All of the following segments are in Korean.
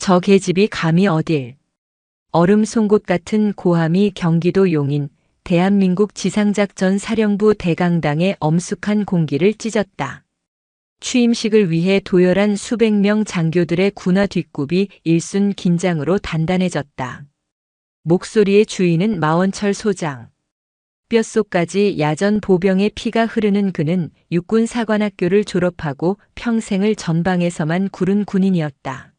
저 계집이 감히 어딜. 얼음 송곳 같은 고함이 경기도 용인 대한민국 지상작전 사령부 대강당의 엄숙한 공기를 찢었다. 취임식을 위해 도열한 수백 명 장교들의 군화 뒷굽이 일순 긴장으로 단단해졌다. 목소리의 주인은 마원철 소장. 뼛속까지 야전 보병의 피가 흐르는 그는 육군사관학교를 졸업하고 평생을 전방에서만 구른 군인이었다.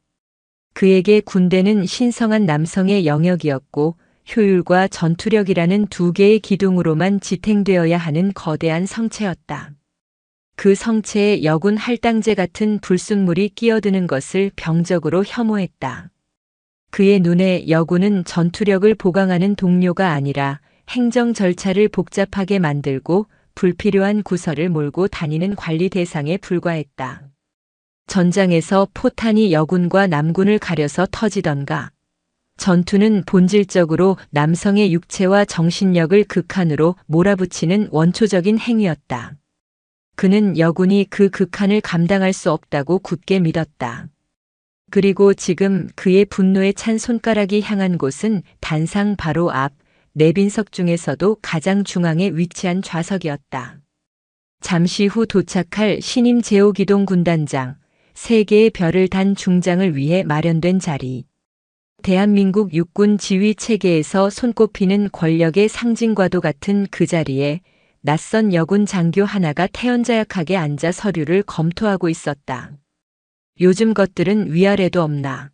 그에게 군대는 신성한 남성의 영역이었고 효율과 전투력이라는 두 개의 기둥으로만 지탱되어야 하는 거대한 성체였다. 그 성체에 여군 할당제 같은 불순물이 끼어드는 것을 병적으로 혐오했다. 그의 눈에 여군은 전투력을 보강하는 동료가 아니라 행정 절차를 복잡하게 만들고 불필요한 구설을 몰고 다니는 관리 대상에 불과했다. 전장에서 포탄이 여군과 남군을 가려서 터지던가, 전투는 본질적으로 남성의 육체와 정신력을 극한으로 몰아붙이는 원초적인 행위였다. 그는 여군이 그 극한을 감당할 수 없다고 굳게 믿었다. 그리고 지금 그의 분노에 찬 손가락이 향한 곳은 단상 바로 앞, 내빈석 중에서도 가장 중앙에 위치한 좌석이었다. 잠시 후 도착할 신임 제5기동 군단장, 3개의 별을 단 중장을 위해 마련된 자리. 대한민국 육군 지휘 체계에서 손꼽히는 권력의 상징과도 같은 그 자리에 낯선 여군 장교 하나가 태연자약하게 앉아 서류를 검토하고 있었다. 요즘 것들은 위아래도 없나.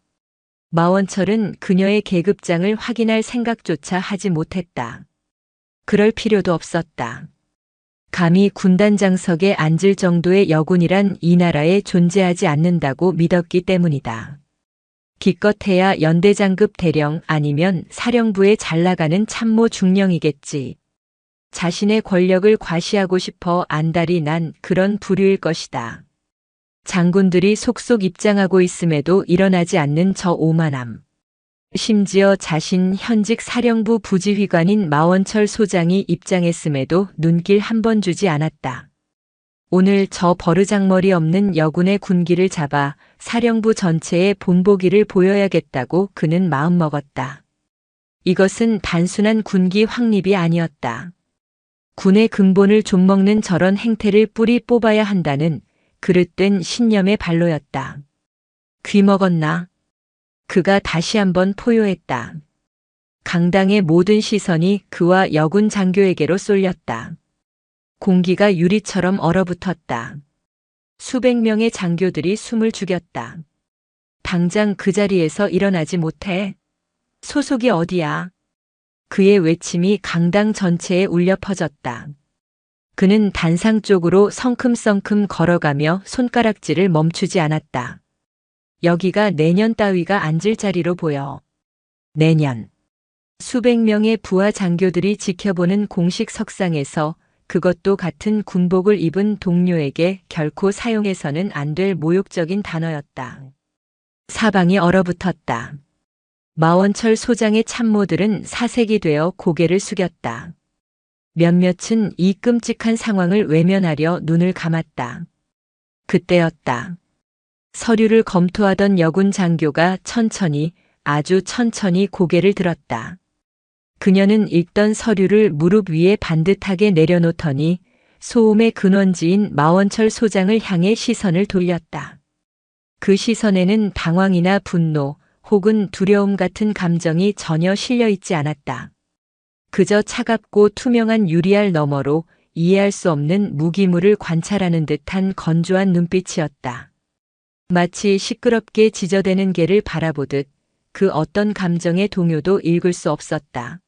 마원철은 그녀의 계급장을 확인할 생각조차 하지 못했다. 그럴 필요도 없었다. 감히 군단장석에 앉을 정도의 여군이란 이 나라에 존재하지 않는다고 믿었기 때문이다. 기껏해야 연대장급 대령 아니면 사령부에 잘나가는 참모 중령이겠지. 자신의 권력을 과시하고 싶어 안달이 난 그런 부류일 것이다. 장군들이 속속 입장하고 있음에도 일어나지 않는 저 오만함. 심지어 자신 현직 사령부 부지휘관인 마원철 소장이 입장했음에도 눈길 한 번 주지 않았다. 오늘 저 버르장머리 없는 여군의 군기를 잡아 사령부 전체에 본보기를 보여야겠다고 그는 마음먹었다. 이것은 단순한 군기 확립이 아니었다. 군의 근본을 좀먹는 저런 행태를 뿌리 뽑아야 한다는 그릇된 신념의 발로였다. 귀먹었나? 그가 다시 한번 포효했다. 강당의 모든 시선이 그와 여군 장교에게로 쏠렸다. 공기가 유리처럼 얼어붙었다. 수백 명의 장교들이 숨을 죽였다. 당장 그 자리에서 일어나지 못해. 소속이 어디야? 그의 외침이 강당 전체에 울려 퍼졌다. 그는 단상 쪽으로 성큼성큼 걸어가며 손가락질을 멈추지 않았다. 여기가 내년 따위가 앉을 자리로 보여. 내년. 수백 명의 부하 장교들이 지켜보는 공식 석상에서 그것도 같은 군복을 입은 동료에게 결코 사용해서는 안 될 모욕적인 단어였다. 사방이 얼어붙었다. 마원철 소장의 참모들은 사색이 되어 고개를 숙였다. 몇몇은 이 끔찍한 상황을 외면하려 눈을 감았다. 그때였다. 서류를 검토하던 여군 장교가 천천히, 아주 천천히 고개를 들었다. 그녀는 읽던 서류를 무릎 위에 반듯하게 내려놓더니 소음의 근원지인 마원철 소장을 향해 시선을 돌렸다. 그 시선에는 당황이나 분노 혹은 두려움 같은 감정이 전혀 실려 있지 않았다. 그저 차갑고 투명한 유리알 너머로 이해할 수 없는 무기물을 관찰하는 듯한 건조한 눈빛이었다. 마치 시끄럽게 지저대는 개를 바라보듯 그 어떤 감정의 동요도 읽을 수 없었다.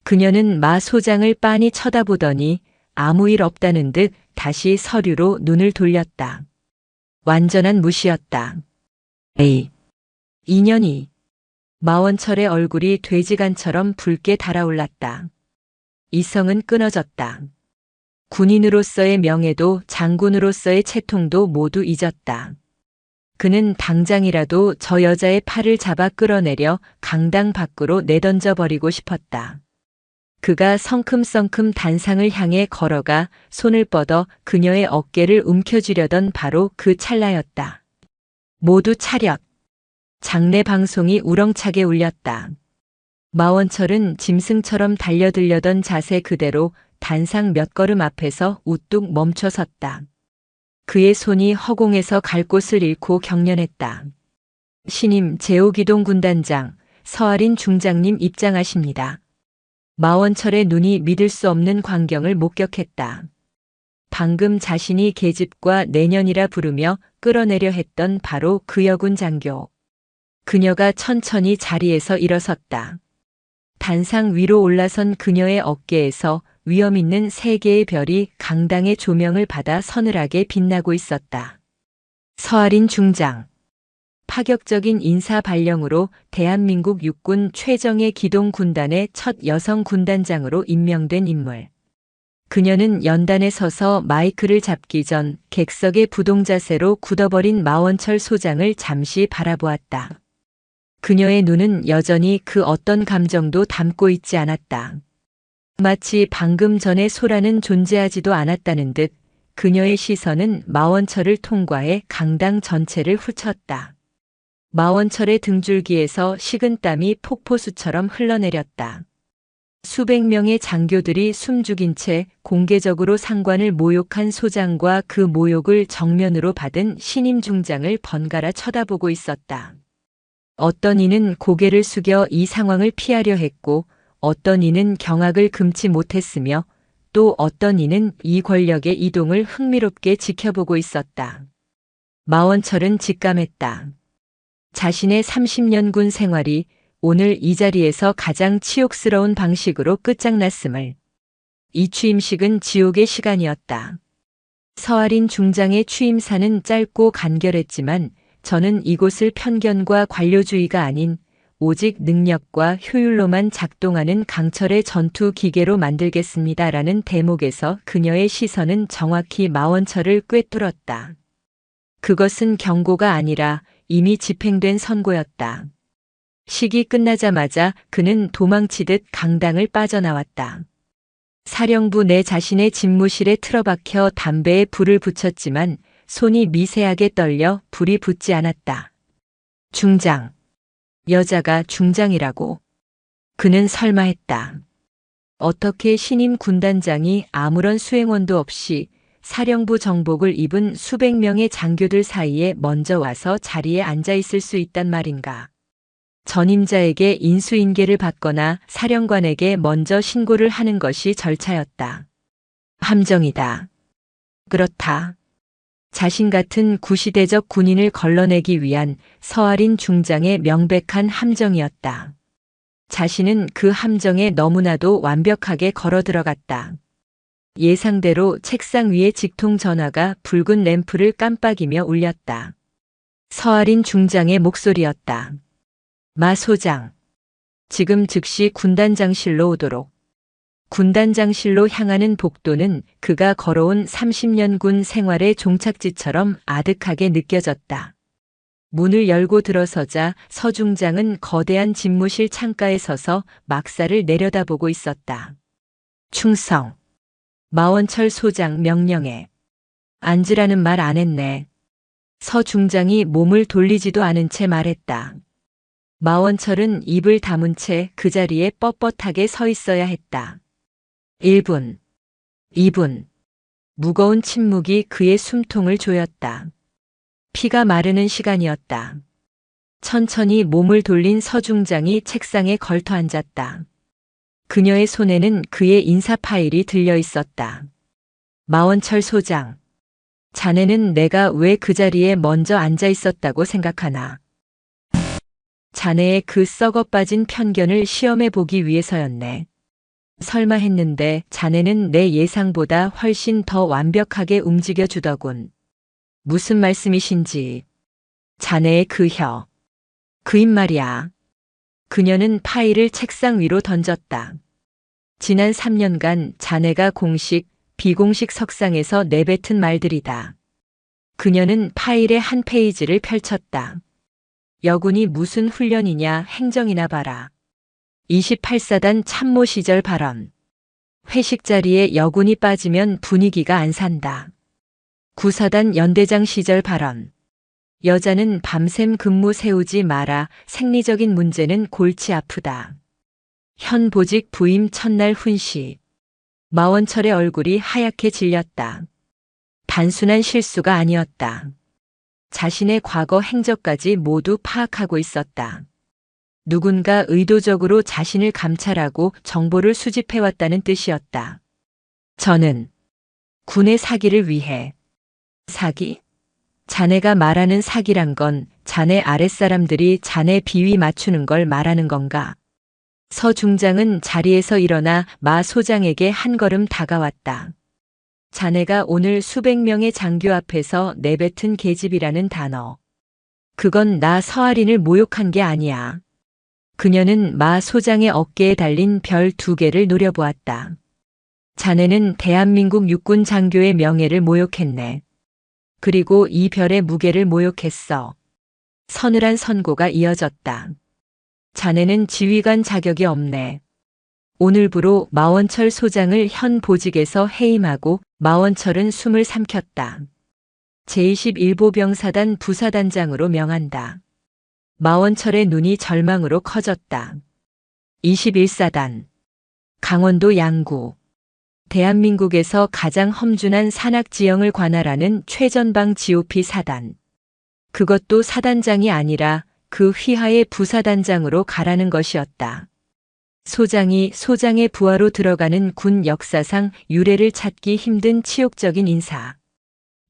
그녀는 마 소장을 빤히 쳐다보더니 아무 일 없다는 듯 다시 서류로 눈을 돌렸다. 완전한 무시였다. 에이, 인연이. 마원철의 얼굴이 돼지간처럼 붉게 달아올랐다. 이성은 끊어졌다. 군인으로서의 명예도 장군으로서의 채통도 모두 잊었다. 그는 당장이라도 저 여자의 팔을 잡아 끌어내려 강당 밖으로 내던져 버리고 싶었다. 그가 성큼성큼 단상을 향해 걸어가 손을 뻗어 그녀의 어깨를 움켜쥐려던 바로 그 찰나였다. 모두 차렷. 장례 방송이 우렁차게 울렸다. 마원철은 짐승처럼 달려들려던 자세 그대로 단상 몇 걸음 앞에서 우뚝 멈춰 섰다. 그의 손이 허공에서 갈 곳을 잃고 경련했다. 신임 제오기동 군단장, 서아린 중장님 입장하십니다. 마원철의 눈이 믿을 수 없는 광경을 목격했다. 방금 자신이 계집과 내년이라 부르며 끌어내려 했던 바로 그 여군 장교. 그녀가 천천히 자리에서 일어섰다. 단상 위로 올라선 그녀의 어깨에서 위엄 있는 세 개의 별이 강당의 조명을 받아 서늘하게 빛나고 있었다. 서아린 중장. 파격적인 인사 발령으로 대한민국 육군 최정예 기동 군단의 첫 여성 군단장으로 임명된 인물. 그녀는 연단에 서서 마이크를 잡기 전 객석의 부동자세로 굳어버린 마원철 소장을 잠시 바라보았다. 그녀의 눈은 여전히 그 어떤 감정도 담고 있지 않았다. 마치 방금 전에 소라는 존재하지도 않았다는 듯 그녀의 시선은 마원철을 통과해 강당 전체를 훑었다. 마원철의 등줄기에서 식은땀이 폭포수처럼 흘러내렸다. 수백 명의 장교들이 숨죽인 채 공개적으로 상관을 모욕한 소장과 그 모욕을 정면으로 받은 신임 중장을 번갈아 쳐다보고 있었다. 어떤 이는 고개를 숙여 이 상황을 피하려 했고 어떤 이는 경악을 금치 못했으며 또 어떤 이는 이 권력의 이동을 흥미롭게 지켜보고 있었다. 마원철은 직감했다. 자신의 30년 군 생활이 오늘 이 자리에서 가장 치욕스러운 방식으로 끝장났음을. 이 취임식은 지옥의 시간이었다. 서아린 중장의 취임사는 짧고 간결했지만 저는 이곳을 편견과 관료주의가 아닌 오직 능력과 효율로만 작동하는 강철의 전투 기계로 만들겠습니다라는 대목에서 그녀의 시선은 정확히 마원철을 꿰뚫었다. 그것은 경고가 아니라 이미 집행된 선고였다. 식이 끝나자마자 그는 도망치듯 강당을 빠져나왔다. 사령부 내 자신의 집무실에 틀어박혀 담배에 불을 붙였지만 손이 미세하게 떨려 불이 붙지 않았다. 중장. 여자가 중장이라고. 그는 설마 했다. 어떻게 신임 군단장이 아무런 수행원도 없이 사령부 정복을 입은 수백 명의 장교들 사이에 먼저 와서 자리에 앉아 있을 수 있단 말인가. 전임자에게 인수인계를 받거나 사령관에게 먼저 신고를 하는 것이 절차였다. 함정이다. 그렇다. 자신 같은 구시대적 군인을 걸러내기 위한 서아린 중장의 명백한 함정이었다. 자신은 그 함정에 너무나도 완벽하게 걸어 들어갔다. 예상대로 책상 위의 직통 전화가 붉은 램프를 깜빡이며 울렸다. 서아린 중장의 목소리였다. 마 소장. 지금 즉시 군단장실로 오도록. 군단장실로 향하는 복도는 그가 걸어온 30년 군 생활의 종착지처럼 아득하게 느껴졌다. 문을 열고 들어서자 서 중장은 거대한 집무실 창가에 서서 막사를 내려다보고 있었다. 충성. 마원철 소장 명령에. 앉으라는 말 안 했네. 서 중장이 몸을 돌리지도 않은 채 말했다. 마원철은 입을 다문 채 그 자리에 뻣뻣하게 서 있어야 했다. 1분, 2분. 무거운 침묵이 그의 숨통을 조였다. 피가 마르는 시간이었다. 천천히 몸을 돌린 서 중장이 책상에 걸터 앉았다. 그녀의 손에는 그의 인사 파일이 들려 있었다. 마원철 소장. 자네는 내가 왜 그 자리에 먼저 앉아 있었다고 생각하나? 자네의 그 썩어 빠진 편견을 시험해 보기 위해서였네. 설마 했는데 자네는 내 예상보다 훨씬 더 완벽하게 움직여 주더군. 무슨 말씀이신지. 자네의 그 혀. 그 입 말이야. 그녀는 파일을 책상 위로 던졌다. 지난 3년간 자네가 공식, 비공식 석상에서 내뱉은 말들이다. 그녀는 파일의 한 페이지를 펼쳤다. 여군이 무슨 훈련이냐 행정이나 봐라. 28사단 참모 시절 발언. 회식 자리에 여군이 빠지면 분위기가 안 산다. 9사단 연대장 시절 발언. 여자는 밤샘 근무 세우지 마라. 생리적인 문제는 골치 아프다. 현 보직 부임 첫날 훈시. 마원철의 얼굴이 하얗게 질렸다. 단순한 실수가 아니었다. 자신의 과거 행적까지 모두 파악하고 있었다. 누군가 의도적으로 자신을 감찰하고 정보를 수집해왔다는 뜻이었다. 저는 군의 사기를 위해. 사기? 자네가 말하는 사기란 건 자네 아랫사람들이 자네 비위 맞추는 걸 말하는 건가? 서 중장은 자리에서 일어나 마 소장에게 한 걸음 다가왔다. 자네가 오늘 수백 명의 장교 앞에서 내뱉은 계집이라는 단어. 그건 나 서아린을 모욕한 게 아니야. 그녀는 마 소장의 어깨에 달린 별 2개를 노려보았다. 자네는 대한민국 육군 장교의 명예를 모욕했네. 그리고 이 별의 무게를 모욕했어. 서늘한 선고가 이어졌다. 자네는 지휘관 자격이 없네. 오늘부로 마원철 소장을 현 보직에서 해임하고. 마원철은 숨을 삼켰다. 제21보병사단 부사단장으로 명한다. 마원철의 눈이 절망으로 커졌다. 21사단. 강원도 양구. 대한민국에서 가장 험준한 산악지형을 관할하는 최전방 GOP 사단. 그것도 사단장이 아니라 그 휘하의 부사단장으로 가라는 것이었다. 소장이 소장의 부하로 들어가는 군 역사상 유례를 찾기 힘든 치욕적인 인사.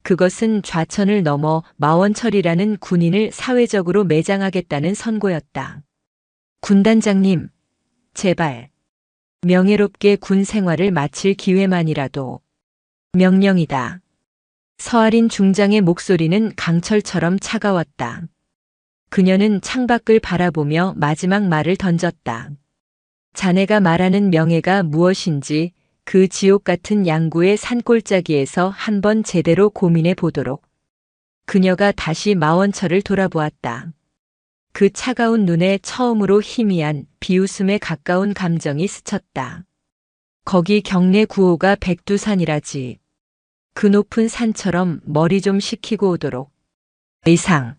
그것은 좌천을 넘어 마원철이라는 군인을 사회적으로 매장하겠다는 선고였다. 군단장님, 제발. 명예롭게 군 생활을 마칠 기회만이라도. 명령이다. 서아린 중장의 목소리는 강철처럼 차가웠다. 그녀는 창밖을 바라보며 마지막 말을 던졌다. 자네가 말하는 명예가 무엇인지 그 지옥 같은 양구의 산골짜기에서 한번 제대로 고민해 보도록. 그녀가 다시 마원철을 돌아보았다. 그 차가운 눈에 처음으로 희미한 비웃음에 가까운 감정이 스쳤다. 거기 경내 구호가 백두산이라지. 그 높은 산처럼 머리 좀 식히고 오도록. 이상.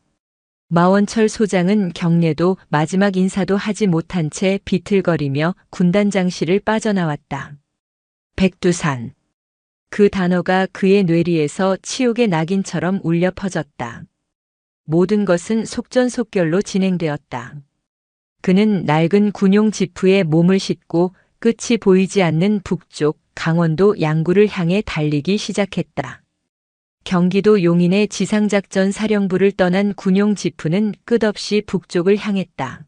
마원철 소장은 경례도 마지막 인사도 하지 못한 채 비틀거리며 군단장실을 빠져나왔다. 백두산. 그 단어가 그의 뇌리에서 치욕의 낙인처럼 울려 퍼졌다. 모든 것은 속전속결로 진행되었다. 그는 낡은 군용 지프에 몸을 싣고 끝이 보이지 않는 북쪽 강원도 양구를 향해 달리기 시작했다. 경기도 용인의 지상작전 사령부를 떠난 군용 지프는 끝없이 북쪽을 향했다.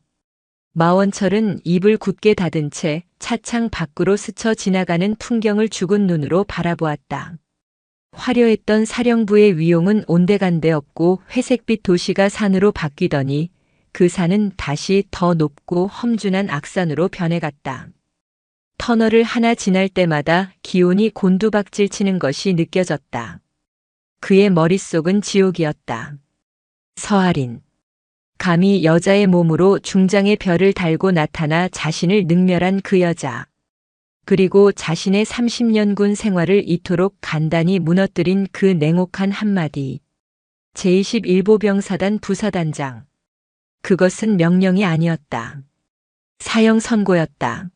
마원철은 입을 굳게 닫은 채 차창 밖으로 스쳐 지나가는 풍경을 죽은 눈으로 바라보았다. 화려했던 사령부의 위용은 온데간데 없고 회색빛 도시가 산으로 바뀌더니 그 산은 다시 더 높고 험준한 악산으로 변해갔다. 터널을 하나 지날 때마다 기온이 곤두박질 치는 것이 느껴졌다. 그의 머릿속은 지옥이었다. 서아린. 감히 여자의 몸으로 중장의 별을 달고 나타나 자신을 능멸한 그 여자. 그리고 자신의 30년 군 생활을 이토록 간단히 무너뜨린 그 냉혹한 한마디. 제21보병사단 부사단장. 그것은 명령이 아니었다. 사형 선고였다.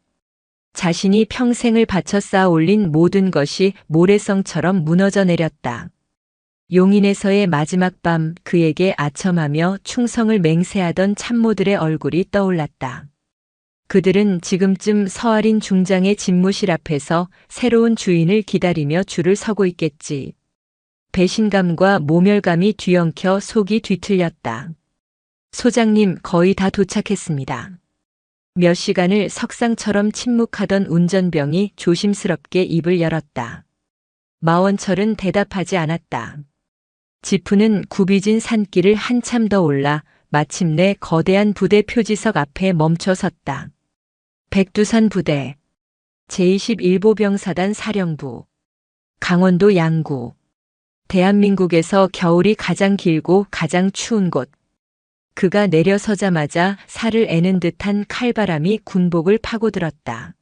자신이 평생을 바쳐 쌓아 올린 모든 것이 모래성처럼 무너져 내렸다. 용인에서의 마지막 밤 그에게 아첨하며 충성을 맹세하던 참모들의 얼굴이 떠올랐다. 그들은 지금쯤 서아린 중장의 집무실 앞에서 새로운 주인을 기다리며 줄을 서고 있겠지. 배신감과 모멸감이 뒤엉켜 속이 뒤틀렸다. 소장님, 거의 다 도착했습니다. 몇 시간을 석상처럼 침묵하던 운전병이 조심스럽게 입을 열었다. 마원철은 대답하지 않았다. 지프는 굽이진 산길을 한참 더 올라 마침내 거대한 부대 표지석 앞에 멈춰 섰다. 백두산 부대. 제21보병사단 사령부. 강원도 양구. 대한민국에서 겨울이 가장 길고 가장 추운 곳. 그가 내려서자마자 살을 애는 듯한 칼바람이 군복을 파고들었다.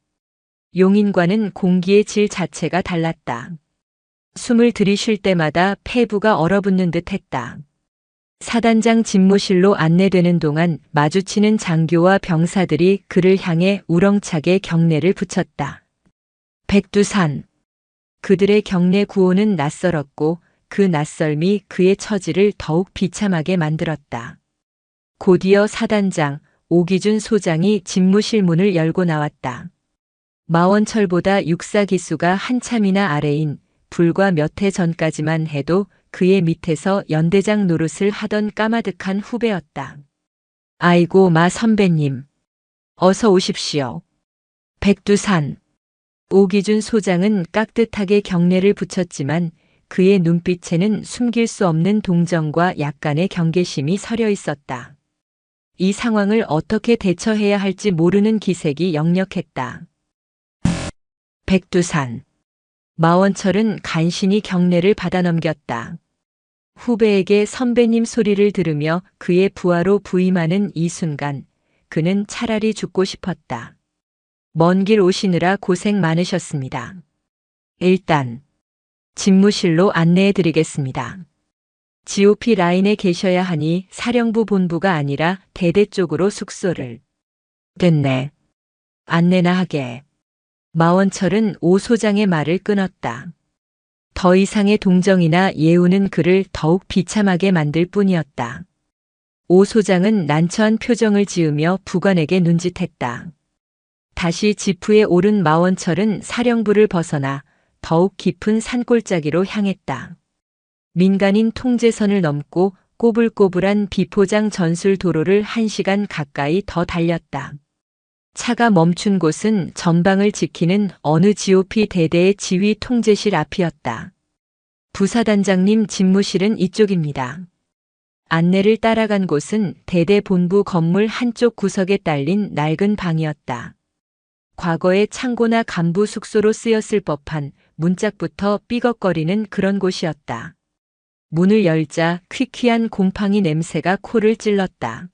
용인과는 공기의 질 자체가 달랐다. 숨을 들이쉴 때마다 폐부가 얼어붙는 듯 했다. 사단장 집무실로 안내되는 동안 마주치는 장교와 병사들이 그를 향해 우렁차게 경례를 붙였다. 백두산. 그들의 경례 구호는 낯설었고 그 낯설미 그의 처지를 더욱 비참하게 만들었다. 곧이어 사단장 오기준 소장이 집무실 문을 열고 나왔다. 마원철보다 육사 기수가 한참이나 아래인 불과 몇 해 전까지만 해도 그의 밑에서 연대장 노릇을 하던 까마득한 후배였다. 아이고 마 선배님. 어서 오십시오. 백두산. 오기준 소장은 깍듯하게 경례를 붙였지만 그의 눈빛에는 숨길 수 없는 동정과 약간의 경계심이 서려 있었다. 이 상황을 어떻게 대처해야 할지 모르는 기색이 역력했다. 백두산. 마원철은 간신히 경례를 받아넘겼다. 후배에게 선배님 소리를 들으며 그의 부하로 부임하는 이 순간 그는 차라리 죽고 싶었다. 먼 길 오시느라 고생 많으셨습니다. 일단 집무실로 안내해 드리겠습니다. GOP 라인에 계셔야 하니 사령부 본부가 아니라 대대 쪽으로 숙소를. 됐네. 안내나 하게. 마원철은 오 소장의 말을 끊었다. 더 이상의 동정이나 예우는 그를 더욱 비참하게 만들 뿐이었다. 오 소장은 난처한 표정을 지으며 부관에게 눈짓했다. 다시 지프에 오른 마원철은 사령부를 벗어나 더욱 깊은 산골짜기로 향했다. 민간인 통제선을 넘고 꼬불꼬불한 비포장 전술 도로를 1시간 가까이 더 달렸다. 차가 멈춘 곳은 전방을 지키는 어느 GOP 대대의 지휘 통제실 앞이었다. 부사단장님 집무실은 이쪽입니다. 안내를 따라간 곳은 대대 본부 건물 한쪽 구석에 딸린 낡은 방이었다. 과거에 창고나 간부 숙소로 쓰였을 법한 문짝부터 삐걱거리는 그런 곳이었다. 문을 열자 퀴퀴한 곰팡이 냄새가 코를 찔렀다.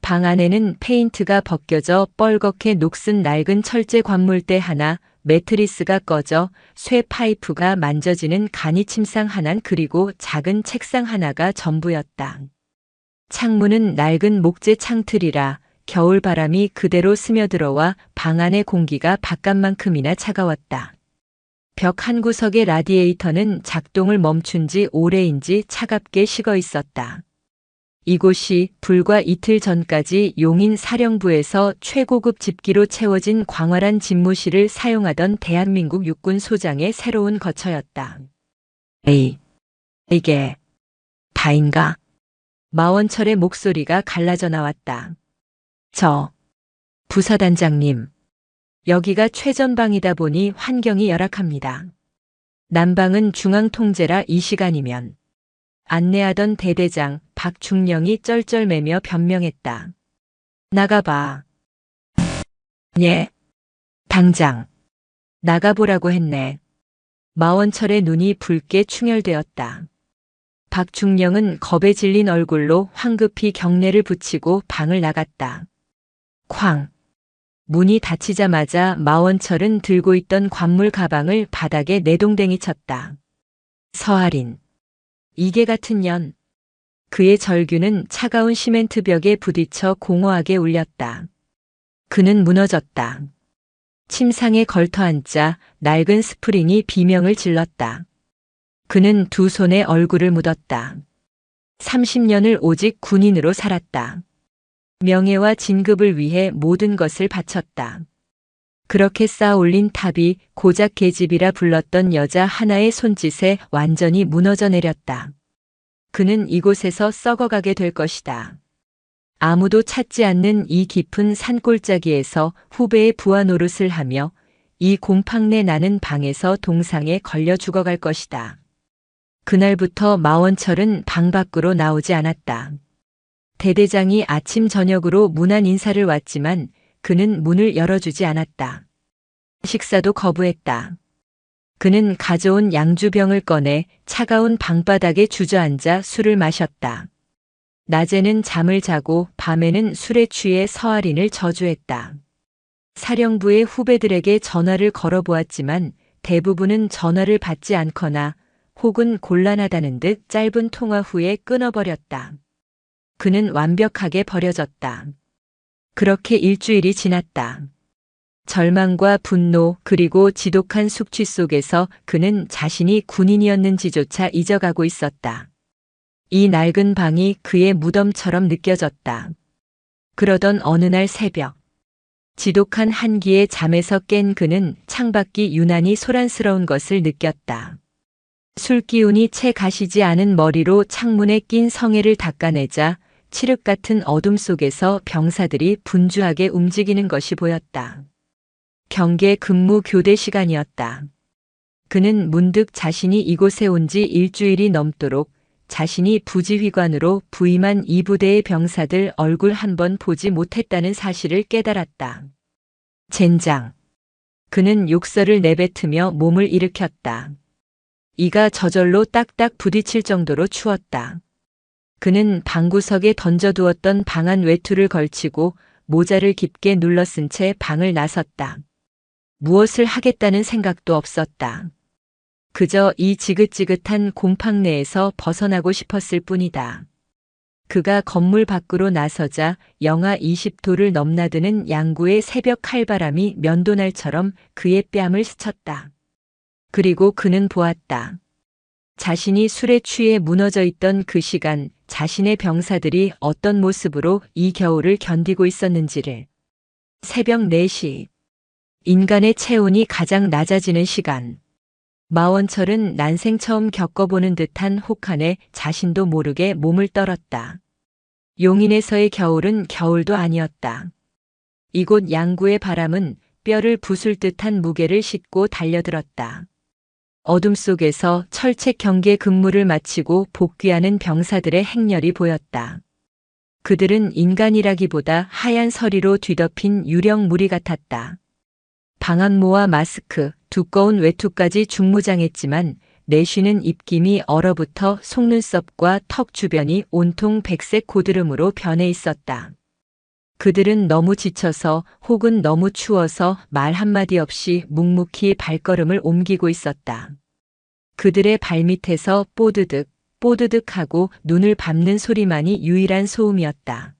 방 안에는 페인트가 벗겨져 뻘겋게 녹슨 낡은 철제 관물대 하나, 매트리스가 꺼져 쇠 파이프가 만져지는 간이 침상 하나 그리고 작은 책상 하나가 전부였다. 창문은 낡은 목재 창틀이라 겨울바람이 그대로 스며들어와 방 안의 공기가 바깥만큼이나 차가웠다. 벽 한 구석의 라디에이터는 작동을 멈춘 지 오래인지 차갑게 식어 있었다. 이곳이 불과 이틀 전까지 용인 사령부에서 최고급 집기로 채워진 광활한 집무실을 사용하던 대한민국 육군 소장의 새로운 거처였다. 에이, 이게 다인가? 마원철의 목소리가 갈라져 나왔다. 부사단장님. 여기가 최전방이다 보니 환경이 열악합니다. 남방은 중앙통제라 이 시간이면. 안내하던 대대장 박중령이 쩔쩔매며 변명했다. 나가봐. 예. 당장. 나가보라고 했네. 마원철의 눈이 붉게 충혈되었다. 박중령은 겁에 질린 얼굴로 황급히 경례를 붙이고 방을 나갔다. 쾅. 문이 닫히자마자 마원철은 들고 있던 관물 가방을 바닥에 내동댕이 쳤다. 서아린. 이게 같은 년. 그의 절규는 차가운 시멘트 벽에 부딪혀 공허하게 울렸다. 그는 무너졌다. 침상에 걸터앉자 낡은 스프링이 비명을 질렀다. 그는 두 손에 얼굴을 묻었다. 30년을 오직 군인으로 살았다. 명예와 진급을 위해 모든 것을 바쳤다. 그렇게 쌓아 올린 탑이 고작 계집이라 불렀던 여자 하나의 손짓에 완전히 무너져 내렸다. 그는 이곳에서 썩어가게 될 것이다. 아무도 찾지 않는 이 깊은 산골짜기에서 후배의 부하 노릇을 하며 이 곰팡내 나는 방에서 동상에 걸려 죽어갈 것이다. 그날부터 마원철은 방 밖으로 나오지 않았다. 대대장이 아침 저녁으로 문안 인사를 왔지만 그는 문을 열어주지 않았다. 식사도 거부했다. 그는 가져온 양주병을 꺼내 차가운 방바닥에 주저앉아 술을 마셨다. 낮에는 잠을 자고 밤에는 술에 취해 서아린을 저주했다. 사령부의 후배들에게 전화를 걸어보았지만 대부분은 전화를 받지 않거나 혹은 곤란하다는 듯 짧은 통화 후에 끊어버렸다. 그는 완벽하게 버려졌다. 그렇게 일주일이 지났다. 절망과 분노 그리고 지독한 숙취 속에서 그는 자신이 군인이었는지조차 잊어가고 있었다. 이 낡은 방이 그의 무덤처럼 느껴졌다. 그러던 어느 날 새벽, 지독한 한기에 잠에서 깬 그는 창밖이 유난히 소란스러운 것을 느꼈다. 술기운이 채 가시지 않은 머리로 창문에 낀 성에를 닦아내자 칠흑 같은 어둠 속에서 병사들이 분주하게 움직이는 것이 보였다. 경계 근무 교대 시간이었다. 그는 문득 자신이 이곳에 온 지 일주일이 넘도록 자신이 부지휘관으로 부임한 이 부대의 병사들 얼굴 한 번 보지 못했다는 사실을 깨달았다. 젠장. 그는 욕설을 내뱉으며 몸을 일으켰다. 이가 저절로 딱딱 부딪힐 정도로 추웠다. 그는 방구석에 던져두었던 방안 외투를 걸치고 모자를 깊게 눌러쓴 채 방을 나섰다. 무엇을 하겠다는 생각도 없었다. 그저 이 지긋지긋한 곰팡 내에서 벗어나고 싶었을 뿐이다. 그가 건물 밖으로 나서자 영하 20도를 넘나드는 양구의 새벽 칼바람이 면도날처럼 그의 뺨을 스쳤다. 그리고 그는 보았다. 자신이 술에 취해 무너져 있던 그 시간 자신의 병사들이 어떤 모습으로 이 겨울을 견디고 있었는지를. 새벽 4시. 인간의 체온이 가장 낮아지는 시간. 마원철은 난생 처음 겪어보는 듯한 혹한에 자신도 모르게 몸을 떨었다. 용인에서의 겨울은 겨울도 아니었다. 이곳 양구의 바람은 뼈를 부술 듯한 무게를 싣고 달려들었다. 어둠 속에서 철책 경계 근무를 마치고 복귀하는 병사들의 행렬이 보였다. 그들은 인간이라기보다 하얀 서리로 뒤덮인 유령 무리 같았다. 방한모와 마스크, 두꺼운 외투까지 중무장했지만 내쉬는 입김이 얼어붙어 속눈썹과 턱 주변이 온통 백색 고드름으로 변해 있었다. 그들은 너무 지쳐서 혹은 너무 추워서 말 한마디 없이 묵묵히 발걸음을 옮기고 있었다. 그들의 발밑에서 뽀드득, 뽀드득하고 눈을 밟는 소리만이 유일한 소음이었다.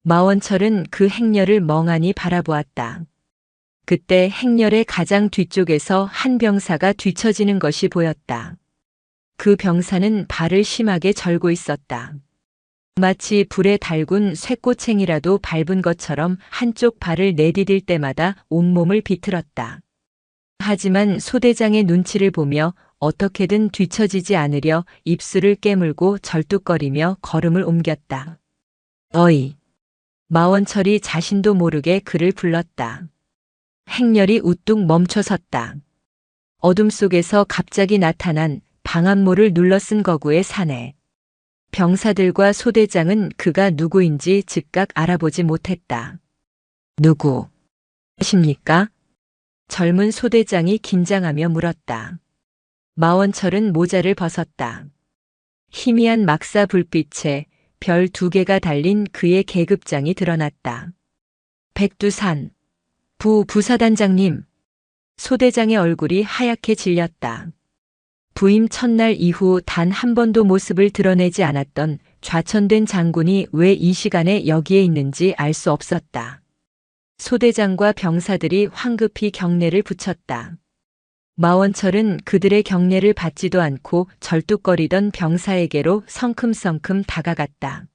마원철은 그 행렬을 멍하니 바라보았다. 그때 행렬의 가장 뒤쪽에서 한 병사가 뒤처지는 것이 보였다. 그 병사는 발을 심하게 절고 있었다. 마치 불에 달군 쇠꼬챙이라도 밟은 것처럼 한쪽 발을 내디딜 때마다 온몸을 비틀었다. 하지만 소대장의 눈치를 보며 어떻게든 뒤처지지 않으려 입술을 깨물고 절뚝거리며 걸음을 옮겼다. 어이. 마원철이 자신도 모르게 그를 불렀다. 행렬이 우뚝 멈춰섰다. 어둠 속에서 갑자기 나타난 방한모를 눌러쓴 거구의 사내. 병사들과 소대장은 그가 누구인지 즉각 알아보지 못했다. 누구십니까? 젊은 소대장이 긴장하며 물었다. 마원철은 모자를 벗었다. 희미한 막사 불빛에 별 2개가 달린 그의 계급장이 드러났다. 백두산 부사단장님. 소대장의 얼굴이 하얗게 질렸다. 부임 첫날 이후 단 한 번도 모습을 드러내지 않았던 좌천된 장군이 왜 이 시간에 여기에 있는지 알 수 없었다. 소대장과 병사들이 황급히 경례를 붙였다. 마원철은 그들의 경례를 받지도 않고 절뚝거리던 병사에게로 성큼성큼 다가갔다.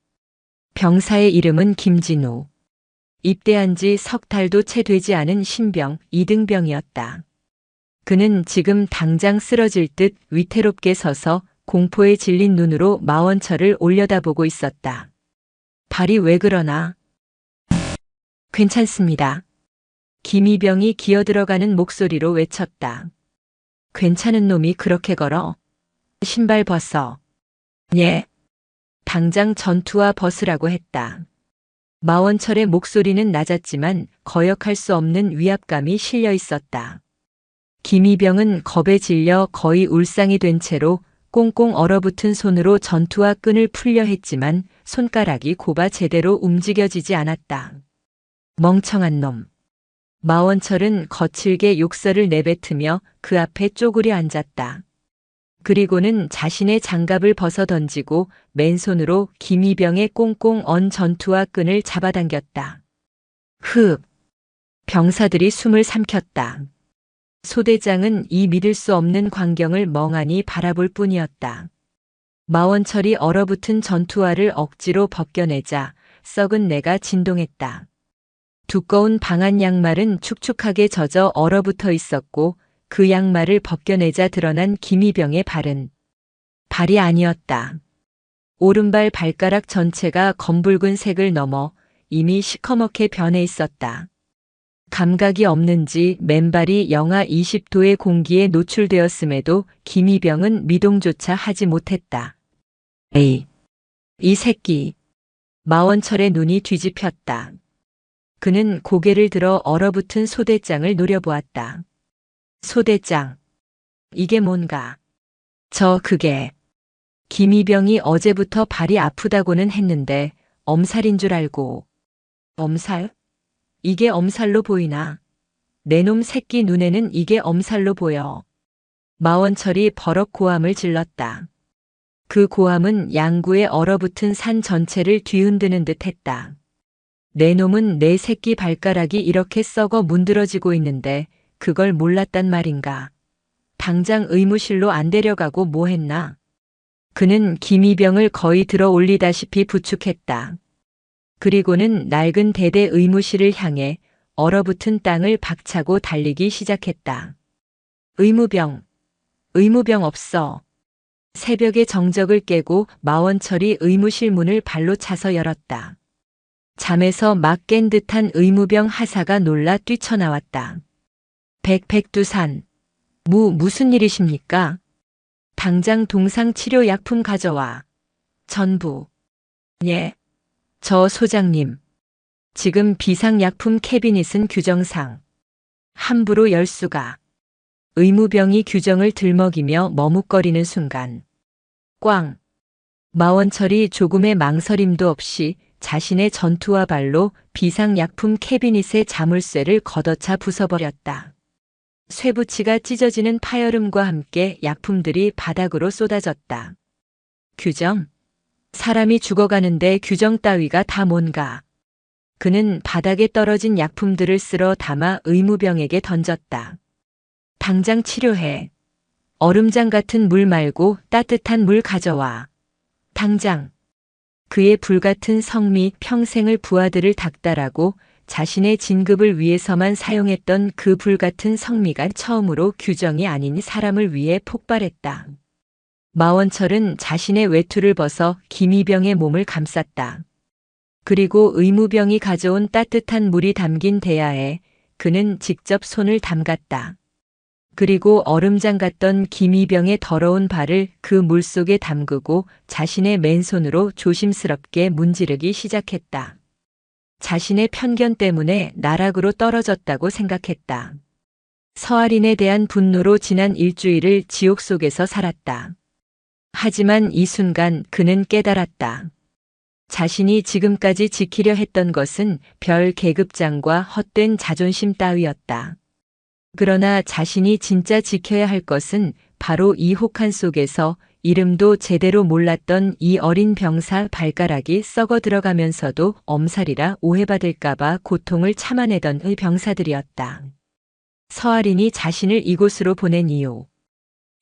병사의 이름은 김진우. 입대한 지 석 달도 채 되지 않은 신병 이등병이었다. 그는 지금 당장 쓰러질 듯 위태롭게 서서 공포에 질린 눈으로 마원철을 올려다보고 있었다. 발이 왜 그러나? 괜찮습니다. 김이병이 기어들어가는 목소리로 외쳤다. 괜찮은 놈이 그렇게 걸어? 신발 벗어. 예. 당장 전투화 벗으라고 했다. 마원철의 목소리는 낮았지만 거역할 수 없는 위압감이 실려 있었다. 김이병은 겁에 질려 거의 울상이 된 채로 꽁꽁 얼어붙은 손으로 전투화 끈을 풀려 했지만 손가락이 곱아 제대로 움직여지지 않았다. 멍청한 놈. 마원철은 거칠게 욕설을 내뱉으며 그 앞에 쪼그려 앉았다. 그리고는 자신의 장갑을 벗어 던지고 맨손으로 김이병의 꽁꽁 언 전투화 끈을 잡아당겼다. 흡! 병사들이 숨을 삼켰다. 소대장은 이 믿을 수 없는 광경을 멍하니 바라볼 뿐이었다. 마원철이 얼어붙은 전투화를 억지로 벗겨내자 썩은 내가 진동했다. 두꺼운 방한 양말은 축축하게 젖어 얼어붙어 있었고 그 양말을 벗겨내자 드러난 김이병의 발은 발이 아니었다. 오른발 발가락 전체가 검붉은 색을 넘어 이미 시커멓게 변해 있었다. 감각이 없는지 맨발이 영하 20도의 공기에 노출되었음에도 김이병은 미동조차 하지 못했다. 에이, 이 새끼. 마원철의 눈이 뒤집혔다. 그는 고개를 들어 얼어붙은 소대장을 노려보았다. 소대장. 이게 뭔가. 그게. 김이병이 어제부터 발이 아프다고는 했는데 엄살인 줄 알고. 엄살? 이게 엄살로 보이나? 내 놈 새끼 눈에는 이게 엄살로 보여. 마원철이 버럭 고함을 질렀다. 그 고함은 양구에 얼어붙은 산 전체를 뒤흔드는 듯 했다. 내 놈은 내 새끼 발가락이 이렇게 썩어 문드러지고 있는데 그걸 몰랐단 말인가. 당장 의무실로 안 데려가고 뭐 했나? 그는 김이병을 거의 들어 올리다시피 부축했다. 그리고는 낡은 대대 의무실을 향해 얼어붙은 땅을 박차고 달리기 시작했다. 의무병 없어. 새벽의 정적을 깨고 마원철이 의무실 문을 발로 차서 열었다. 잠에서 막 깬 듯한 의무병 하사가 놀라 뛰쳐나왔다. 백두산. 무슨 일이십니까? 당장 동상치료약품 가져와. 전부. 예. 저 소장님. 지금 비상약품 캐비닛은 규정상 함부로 열 수가. 의무병이 규정을 들먹이며 머뭇거리는 순간. 꽝. 마원철이 조금의 망설임도 없이 자신의 전투화 발로 비상약품 캐비닛의 자물쇠를 걷어차 부숴버렸다. 쇠붙이가 찢어지는 파열음과 함께 약품들이 바닥으로 쏟아졌다. 규정? 사람이 죽어가는데 규정 따위가 다 뭔가. 그는 바닥에 떨어진 약품들을 쓸어 담아 의무병에게 던졌다. 당장 치료해. 얼음장 같은 물 말고 따뜻한 물 가져와. 당장. 그의 불같은 성미 평생을 부하들을 닥달하고 자신의 진급을 위해서만 사용했던 그 불같은 성미가 처음으로 규정이 아닌 사람을 위해 폭발했다. 마원철은 자신의 외투를 벗어 김이병의 몸을 감쌌다. 그리고 의무병이 가져온 따뜻한 물이 담긴 대야에 그는 직접 손을 담갔다. 그리고 얼음장 같던 김이병의 더러운 발을 그 물속에 담그고 자신의 맨손으로 조심스럽게 문지르기 시작했다. 자신의 편견 때문에 나락으로 떨어졌다고 생각했다. 서아린에 대한 분노로 지난 일주일을 지옥 속에서 살았다. 하지만 이 순간 그는 깨달았다. 자신이 지금까지 지키려 했던 것은 별 계급장과 헛된 자존심 따위였다. 그러나 자신이 진짜 지켜야 할 것은 바로 이 혹한 속에서 이름도 제대로 몰랐던 이 어린 병사 발가락이 썩어 들어가면서도 엄살이라 오해받을까봐 고통을 참아내던 의 병사들이었다. 서아린이 자신을 이곳으로 보낸 이유.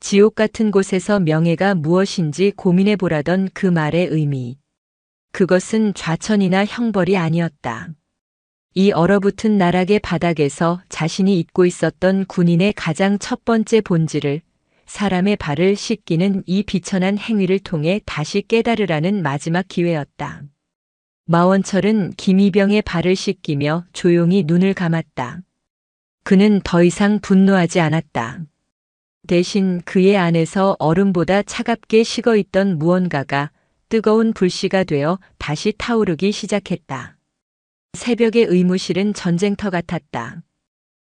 지옥 같은 곳에서 명예가 무엇인지 고민해 보라던 그 말의 의미. 그것은 좌천이나 형벌이 아니었다. 이 얼어붙은 나락의 바닥에서 자신이 잊고 있었던 군인의 가장 첫 번째 본질을, 사람의 발을 씻기는 이 비천한 행위를 통해 다시 깨달으라는 마지막 기회였다. 마원철은 김이병의 발을 씻기며 조용히 눈을 감았다. 그는 더 이상 분노하지 않았다. 대신 그의 안에서 얼음보다 차갑게 식어있던 무언가가 뜨거운 불씨가 되어 다시 타오르기 시작했다. 새벽의 의무실은 전쟁터 같았다.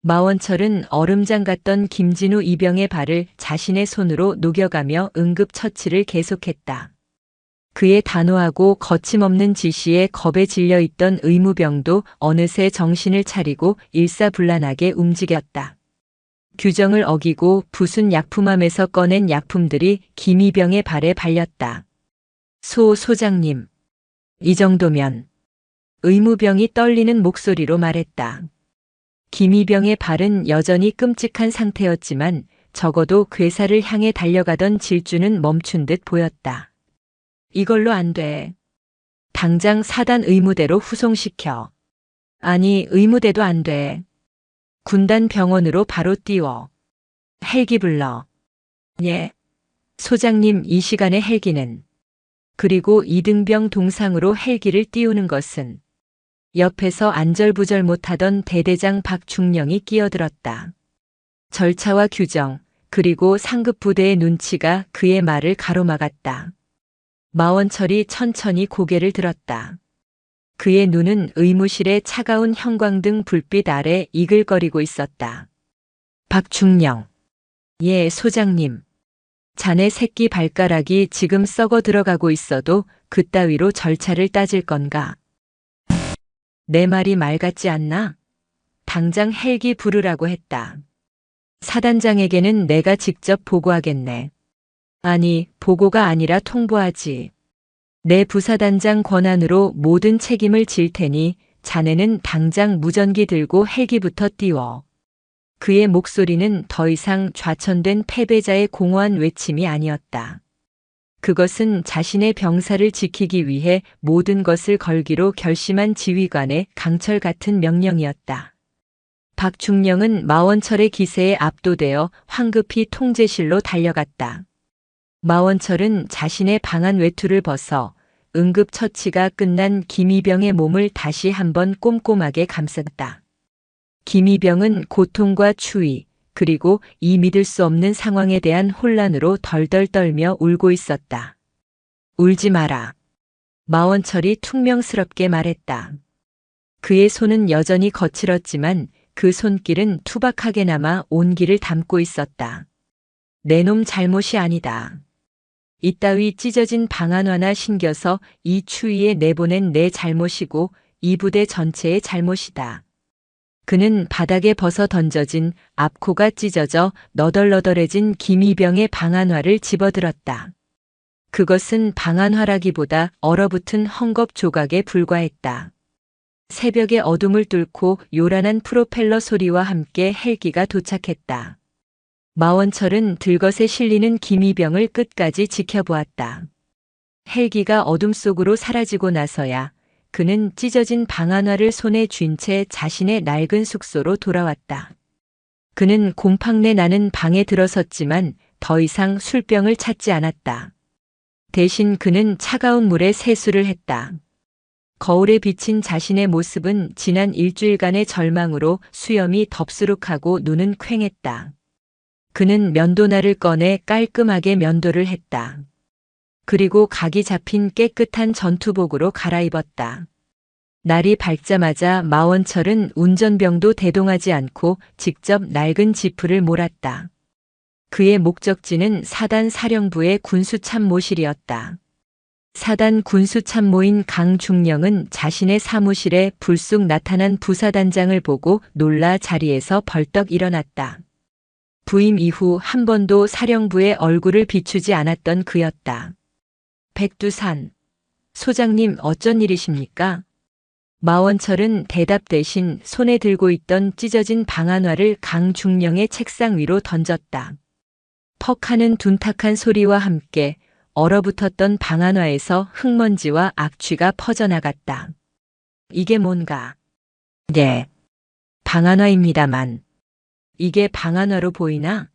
마원철은 얼음장 같던 김진우 이병의 발을 자신의 손으로 녹여가며 응급처치를 계속했다. 그의 단호하고 거침없는 지시에 겁에 질려있던 의무병도 어느새 정신을 차리고 일사불란하게 움직였다. 규정을 어기고 부순 약품함에서 꺼낸 약품들이 김이병의 발에 발렸다. 소장님. 이 정도면. 의무병이 떨리는 목소리로 말했다. 김이병의 발은 여전히 끔찍한 상태였지만 적어도 괴사를 향해 달려가던 질주는 멈춘 듯 보였다. 이걸로 안 돼. 당장 사단 의무대로 후송시켜. 아니, 의무대도 안 돼. 군단 병원으로 바로 띄워. 헬기 불러. 예. 소장님, 이 시간에 헬기는. 그리고 이등병 동상으로 헬기를 띄우는 것은. 옆에서 안절부절 못하던 대대장 박중령이 끼어들었다. 절차와 규정, 그리고 상급 부대의 눈치가 그의 말을 가로막았다. 마원철이 천천히 고개를 들었다. 그의 눈은 의무실의 차가운 형광등 불빛 아래 이글거리고 있었다. 박중령. 예, 소장님. 자네 새끼 발가락이 지금 썩어 들어가고 있어도 그따위로 절차를 따질 건가? 내 말이 말 같지 않나? 당장 헬기 부르라고 했다. 사단장에게는 내가 직접 보고하겠네. 아니, 보고가 아니라 통보하지. 내 부사단장 권한으로 모든 책임을 질 테니 자네는 당장 무전기 들고 헬기부터 띄워. 그의 목소리는 더 이상 좌천된 패배자의 공허한 외침이 아니었다. 그것은 자신의 병사를 지키기 위해 모든 것을 걸기로 결심한 지휘관의 강철 같은 명령이었다. 박중령은 마원철의 기세에 압도되어 황급히 통제실로 달려갔다. 마원철은 자신의 방한 외투를 벗어 응급처치가 끝난 김이병의 몸을 다시 한번 꼼꼼하게 감쌌다. 김이병은 고통과 추위, 그리고 이 믿을 수 없는 상황에 대한 혼란으로 덜덜 떨며 울고 있었다. 울지 마라. 마원철이 퉁명스럽게 말했다. 그의 손은 여전히 거칠었지만 그 손길은 투박하게나마 온기를 담고 있었다. 내 놈 잘못이 아니다. 이따위 찢어진 방안화나 신겨서 이 추위에 내보낸 내 잘못이고 이 부대 전체의 잘못이다. 그는 바닥에 벗어 던져진 앞코가 찢어져 너덜너덜해진 김이병의 방안화를 집어들었다. 그것은 방안화라기보다 얼어붙은 헝겊 조각에 불과했다. 새벽의 어둠을 뚫고 요란한 프로펠러 소리와 함께 헬기가 도착했다. 마원철은 들것에 실리는 김이병을 끝까지 지켜보았다. 헬기가 어둠 속으로 사라지고 나서야 그는 찢어진 방안화를 손에 쥔 채 자신의 낡은 숙소로 돌아왔다. 그는 곰팡내 나는 방에 들어섰지만 더 이상 술병을 찾지 않았다. 대신 그는 차가운 물에 세수를 했다. 거울에 비친 자신의 모습은 지난 일주일간의 절망으로 수염이 덥수룩하고 눈은 퀭했다. 그는 면도날을 꺼내 깔끔하게 면도를 했다. 그리고 각이 잡힌 깨끗한 전투복으로 갈아입었다. 날이 밝자마자 마원철은 운전병도 대동하지 않고 직접 낡은 지프를 몰았다. 그의 목적지는 사단 사령부의 군수참모실이었다. 사단 군수참모인 강중령은 자신의 사무실에 불쑥 나타난 부사단장을 보고 놀라 자리에서 벌떡 일어났다. 부임 이후 한 번도 사령부의 얼굴을 비추지 않았던 그였다. 백두산. 소장님, 어쩐 일이십니까? 마원철은 대답 대신 손에 들고 있던 찢어진 방안화를 강중령의 책상 위로 던졌다. 퍽 하는 둔탁한 소리와 함께 얼어붙었던 방안화에서 흙먼지와 악취가 퍼져나갔다. 이게 뭔가? 네. 방안화입니다만. 이게 방안화로 보이나?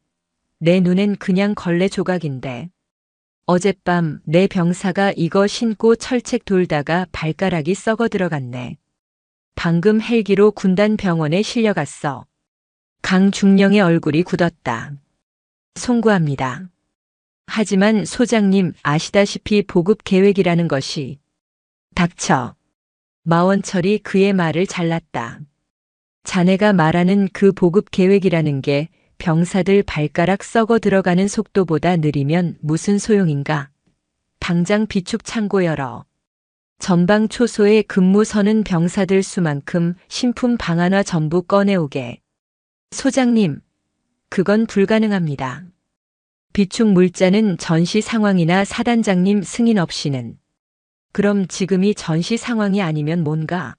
내 눈엔 그냥 걸레 조각인데. 어젯밤 내 병사가 이거 신고 철책 돌다가 발가락이 썩어 들어갔네. 방금 헬기로 군단 병원에 실려갔어. 강중령의 얼굴이 굳었다. 송구합니다. 하지만 소장님, 아시다시피 보급 계획이라는 것이. 닥쳐. 마원철이 그의 말을 잘랐다. 자네가 말하는 그 보급 계획이라는 게 병사들 발가락 썩어 들어가는 속도보다 느리면 무슨 소용인가? 당장 비축 창고 열어. 전방 초소에 근무 서는 병사들 수만큼 신품 방안화 전부 꺼내오게. 소장님, 그건 불가능합니다. 비축 물자는 전시 상황이나 사단장님 승인 없이는. 그럼 지금이 전시 상황이 아니면 뭔가?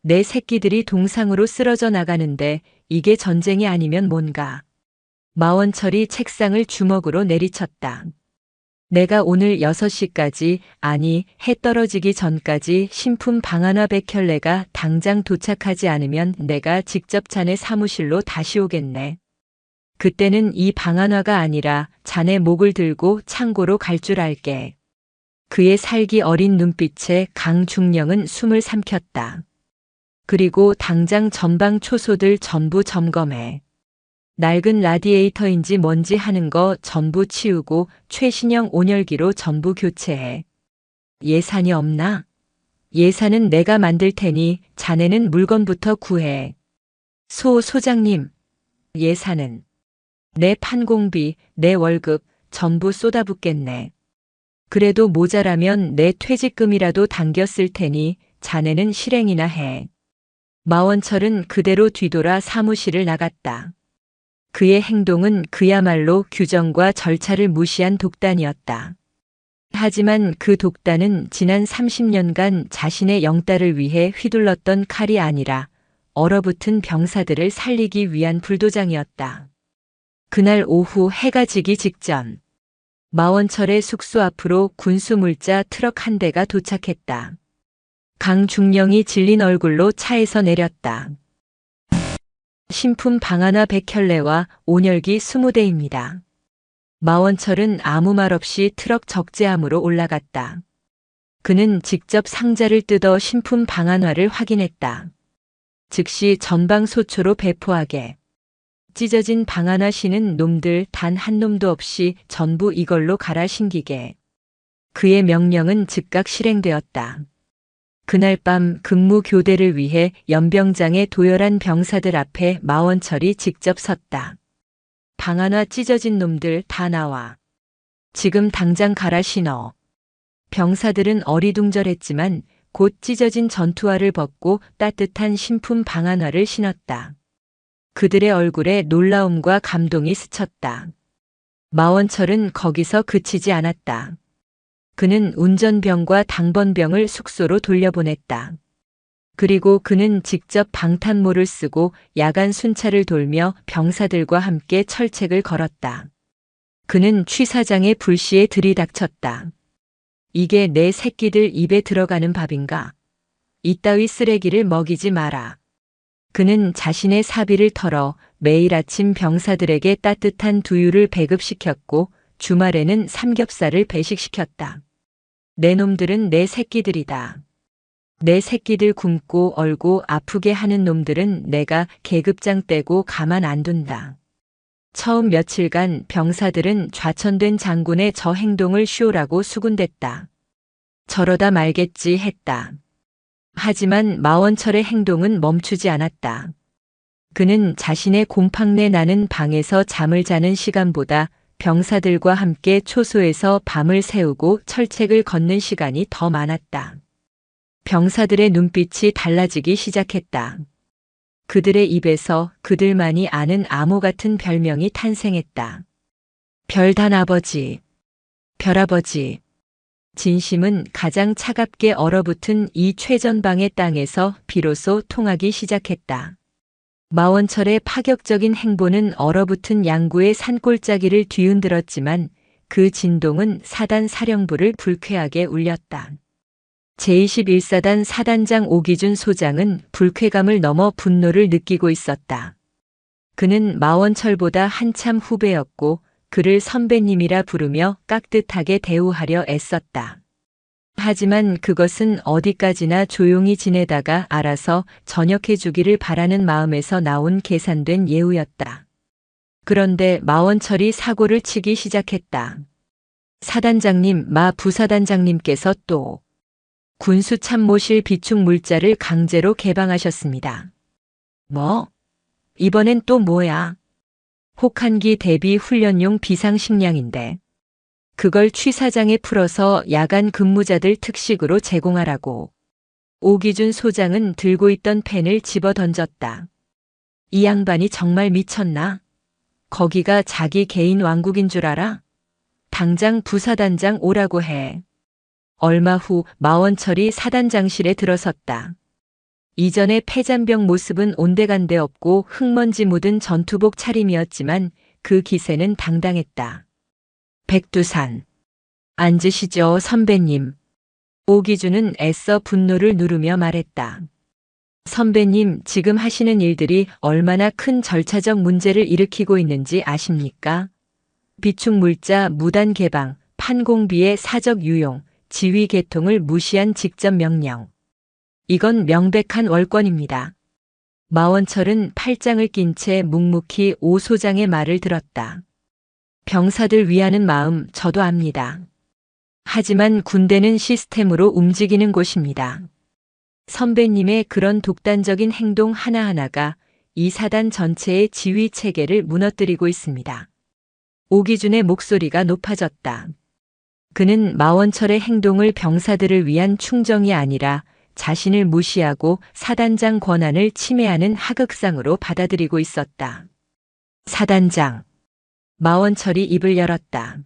내 새끼들이 동상으로 쓰러져 나가는데 이게 전쟁이 아니면 뭔가? 마원철이 책상을 주먹으로 내리쳤다. 내가 오늘 6시까지, 아니 해 떨어지기 전까지 신품 방한화 100켤레가 당장 도착하지 않으면 내가 직접 자네 사무실로 다시 오겠네. 그때는 이 방한화가 아니라 자네 목을 들고 창고로 갈 줄 알게. 그의 살기 어린 눈빛에 강중령은 숨을 삼켰다. 그리고 당장 전방 초소들 전부 점검해. 낡은 라디에이터인지 뭔지 하는 거 전부 치우고 최신형 온열기로 전부 교체해. 예산이 없나? 예산은 내가 만들 테니 자네는 물건부터 구해. 소장님, 예산은 내 판공비, 내 월급 전부 쏟아붓겠네. 그래도 모자라면 내 퇴직금이라도 당겨 쓸 테니 자네는 실행이나 해. 마원철은 그대로 뒤돌아 사무실을 나갔다. 그의 행동은 그야말로 규정과 절차를 무시한 독단이었다. 하지만 그 독단은 지난 30년간 자신의 영달을 위해 휘둘렀던 칼이 아니라 얼어붙은 병사들을 살리기 위한 불도장이었다. 그날 오후 해가 지기 직전 마원철의 숙소 앞으로 군수물자 트럭 한 대가 도착했다. 강중령이 질린 얼굴로 차에서 내렸다. 신품 방한화 100켤레와 온열기 20대입니다. 마원철은 아무 말 없이 트럭 적재함으로 올라갔다. 그는 직접 상자를 뜯어 신품 방한화를 확인했다. 즉시 전방 소초로 배포하게. 찢어진 방한화 씨는 놈들 단 한 놈도 없이 전부 이걸로 갈아 신기게. 그의 명령은 즉각 실행되었다. 그날 밤 근무 교대를 위해 연병장의 도열한 병사들 앞에 마원철이 직접 섰다. 방한화 찢어진 놈들 다 나와. 지금 당장 갈아 신어. 병사들은 어리둥절했지만 곧 찢어진 전투화를 벗고 따뜻한 신품 방한화를 신었다. 그들의 얼굴에 놀라움과 감동이 스쳤다. 마원철은 거기서 그치지 않았다. 그는 운전병과 당번병을 숙소로 돌려보냈다. 그리고 그는 직접 방탄모를 쓰고 야간 순찰을 돌며 병사들과 함께 철책을 걸었다. 그는 취 사장의 불시에 들이닥쳤다. 이게 내 새끼들 입에 들어가는 밥인가? 이따위 쓰레기를 먹이지 마라. 그는 자신의 사비를 털어 매일 아침 병사들에게 따뜻한 두유를 배급시켰고 주말에는 삼겹살을 배식시켰다. 내 놈들은 내 새끼들이다. 내 새끼들 굶고 얼고 아프게 하는 놈들은 내가 계급장 떼고 가만 안 둔다. 처음 며칠간 병사들은 좌천된 장군의 저 행동을 쇼라고 수군댔다. 저러다 말겠지 했다. 하지만 마원철의 행동은 멈추지 않았다. 그는 자신의 곰팡내 나는 방에서 잠을 자는 시간보다 병사들과 함께 초소에서 밤을 새우고 철책을 걷는 시간이 더 많았다. 병사들의 눈빛이 달라지기 시작했다. 그들의 입에서 그들만이 아는 암호 같은 별명이 탄생했다. 별단 아버지, 별아버지. 진심은 가장 차갑게 얼어붙은 이 최전방의 땅에서 비로소 통하기 시작했다. 마원철의 파격적인 행보는 얼어붙은 양구의 산골짜기를 뒤흔들었지만 그 진동은 사단 사령부를 불쾌하게 울렸다. 제21사단 사단장 오기준 소장은 불쾌감을 넘어 분노를 느끼고 있었다. 그는 마원철보다 한참 후배였고 그를 선배님이라 부르며 깍듯하게 대우하려 애썼다. 하지만 그것은 어디까지나 조용히 지내다가 알아서 전역해 주기를 바라는 마음에서 나온 계산된 예우였다. 그런데 마원철이 사고를 치기 시작했다. 사단장님, 마 부사단장님께서 또 군수참모실 비축 물자를 강제로 개방하셨습니다. 뭐? 이번엔 또 뭐야? 혹한기 대비 훈련용 비상식량인데 그걸 취사장에 풀어서 야간 근무자들 특식으로 제공하라고. 오기준 소장은 들고 있던 펜을 집어 던졌다. 이 양반이 정말 미쳤나? 거기가 자기 개인 왕국인 줄 알아? 당장 부사단장 오라고 해. 얼마 후 마원철이 사단장실에 들어섰다. 이전의 패잔병 모습은 온데간데 없고 흙먼지 묻은 전투복 차림이었지만 그 기세는 당당했다. 백두산. 앉으시죠, 선배님. 오기준은 애써 분노를 누르며 말했다. 선배님, 지금 하시는 일들이 얼마나 큰 절차적 문제를 일으키고 있는지 아십니까? 비축물자 무단 개방, 판공비의 사적 유용, 지휘 개통을 무시한 직접 명령. 이건 명백한 월권입니다. 마원철은 팔짱을 낀 채 묵묵히 오 소장의 말을 들었다. 병사들 위하는 마음 저도 압니다. 하지만 군대는 시스템으로 움직이는 곳입니다. 선배님의 그런 독단적인 행동 하나하나가 이 사단 전체의 지휘 체계를 무너뜨리고 있습니다. 오기준의 목소리가 높아졌다. 그는 마원철의 행동을 병사들을 위한 충정이 아니라 자신을 무시하고 사단장 권한을 침해하는 하극상으로 받아들이고 있었다. 사단장. 마원철이 입을 열었다.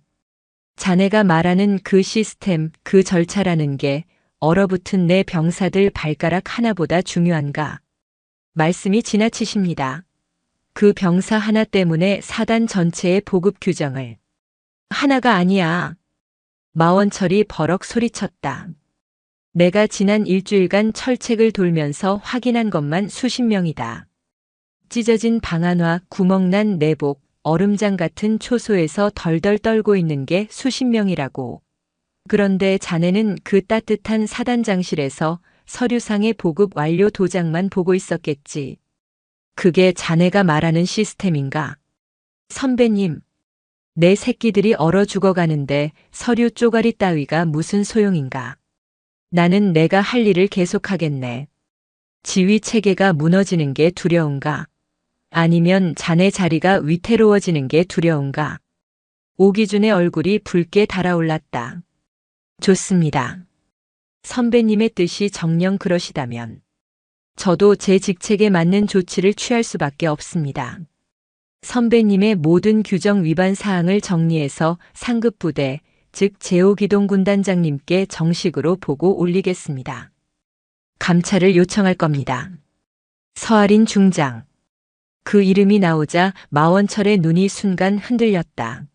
자네가 말하는 그 시스템, 그 절차라는 게 얼어붙은 내 병사들 발가락 하나보다 중요한가? 말씀이 지나치십니다. 그 병사 하나 때문에 사단 전체의 보급 규정을. 하나가 아니야. 마원철이 버럭 소리쳤다. 내가 지난 일주일간 철책을 돌면서 확인한 것만 수십 명이다. 찢어진 방안화, 구멍난 내복, 얼음장 같은 초소에서 덜덜 떨고 있는 게 수십 명이라고. 그런데 자네는 그 따뜻한 사단장실에서 서류상의 보급 완료 도장만 보고 있었겠지. 그게 자네가 말하는 시스템인가? 선배님, 내 새끼들이 얼어 죽어가는데 서류 쪼가리 따위가 무슨 소용인가? 나는 내가 할 일을 계속하겠네. 지휘 체계가 무너지는 게 두려운가? 아니면 자네 자리가 위태로워지는 게 두려운가? 오기준의 얼굴이 붉게 달아올랐다. 좋습니다. 선배님의 뜻이 정녕 그러시다면 저도 제 직책에 맞는 조치를 취할 수밖에 없습니다. 선배님의 모든 규정 위반 사항을 정리해서 상급부대, 즉 제5기동 군단장님께 정식으로 보고 올리겠습니다. 감찰을 요청할 겁니다. 서아린 중장. 그 이름이 나오자 마원철의 눈이 순간 흔들렸다.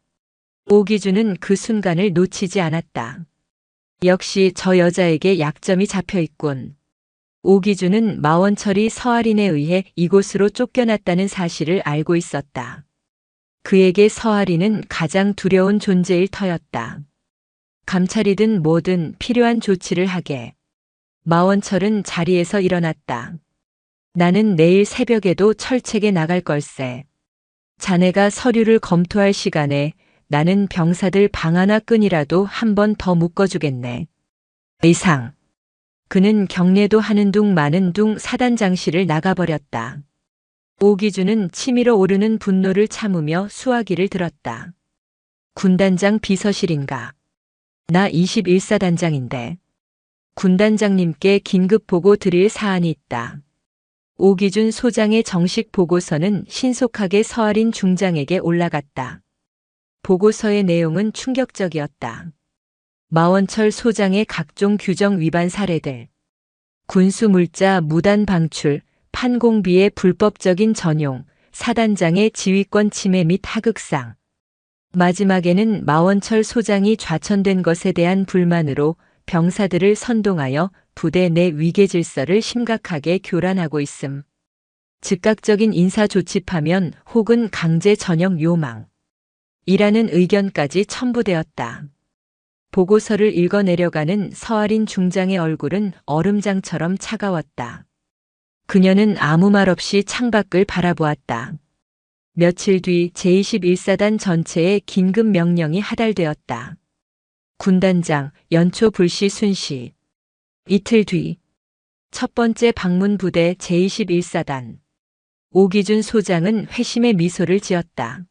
오기준은 그 순간을 놓치지 않았다. 역시 저 여자에게 약점이 잡혀 있군. 오기준은 마원철이 서아린에 의해 이곳으로 쫓겨났다는 사실을 알고 있었다. 그에게 서아린은 가장 두려운 존재일 터였다. 감찰이든 뭐든 필요한 조치를 하게. 마원철은 자리에서 일어났다. 나는 내일 새벽에도 철책에 나갈 걸세. 자네가 서류를 검토할 시간에 나는 병사들 방 하나 끈이라도 한 번 더 묶어주겠네. 이상. 그는 경례도 하는 둥 마는 둥 사단장실을 나가버렸다. 오기준은 치밀어 오르는 분노를 참으며 수화기를 들었다. 군단장 비서실인가? 나 21사단장인데. 군단장님께 긴급 보고 드릴 사안이 있다. 오기준 소장의 정식 보고서는 신속하게 서아린 중장에게 올라갔다. 보고서의 내용은 충격적이었다. 마원철 소장의 각종 규정 위반 사례들, 군수 물자 무단 방출, 판공비의 불법적인 전용, 사단장의 지휘권 침해 및 하극상. 마지막에는 마원철 소장이 좌천된 것에 대한 불만으로 병사들을 선동하여 부대 내 위계 질서를 심각하게 교란하고 있음. 즉각적인 인사 조치파면 혹은 강제 전역 요망. 이라는 의견까지 첨부되었다. 보고서를 읽어내려가는 서아린 중장의 얼굴은 얼음장처럼 차가웠다. 그녀는 아무 말 없이 창밖을 바라보았다. 며칠 뒤 제21사단 전체에 긴급 명령이 하달되었다. 군단장 연초 불시 순시. 이틀 뒤 첫 번째 방문 부대 제21사단. 오기준 소장은 회심의 미소를 지었다.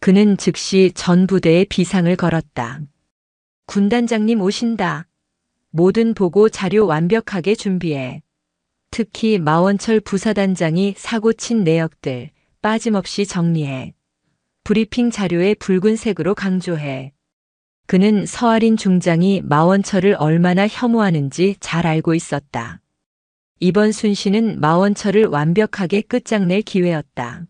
그는 즉시 전 부대에 비상을 걸었다. 군단장님 오신다. 모든 보고 자료 완벽하게 준비해. 특히 마원철 부사단장이 사고 친 내역들 빠짐없이 정리해. 브리핑 자료에 붉은색으로 강조해. 그는 서아린 중장이 마원철을 얼마나 혐오하는지 잘 알고 있었다. 이번 순시는 마원철을 완벽하게 끝장낼 기회였다.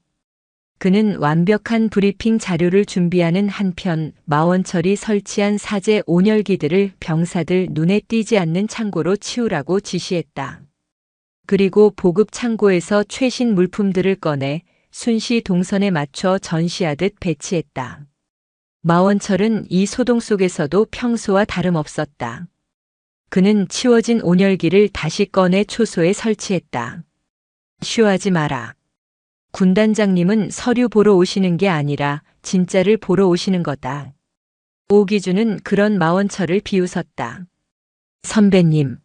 그는 완벽한 브리핑 자료를 준비하는 한편 마원철이 설치한 사제 온열기들을 병사들 눈에 띄지 않는 창고로 치우라고 지시했다. 그리고 보급 창고에서 최신 물품들을 꺼내 순시 동선에 맞춰 전시하듯 배치했다. 마원철은 이 소동 속에서도 평소와 다름없었다. 그는 치워진 온열기를 다시 꺼내 초소에 설치했다. 쉬워하지 마라. 군단장님은 서류 보러 오시는 게 아니라 진짜를 보러 오시는 거다. 오기준은 그런 마원철을 비웃었다. 선배님,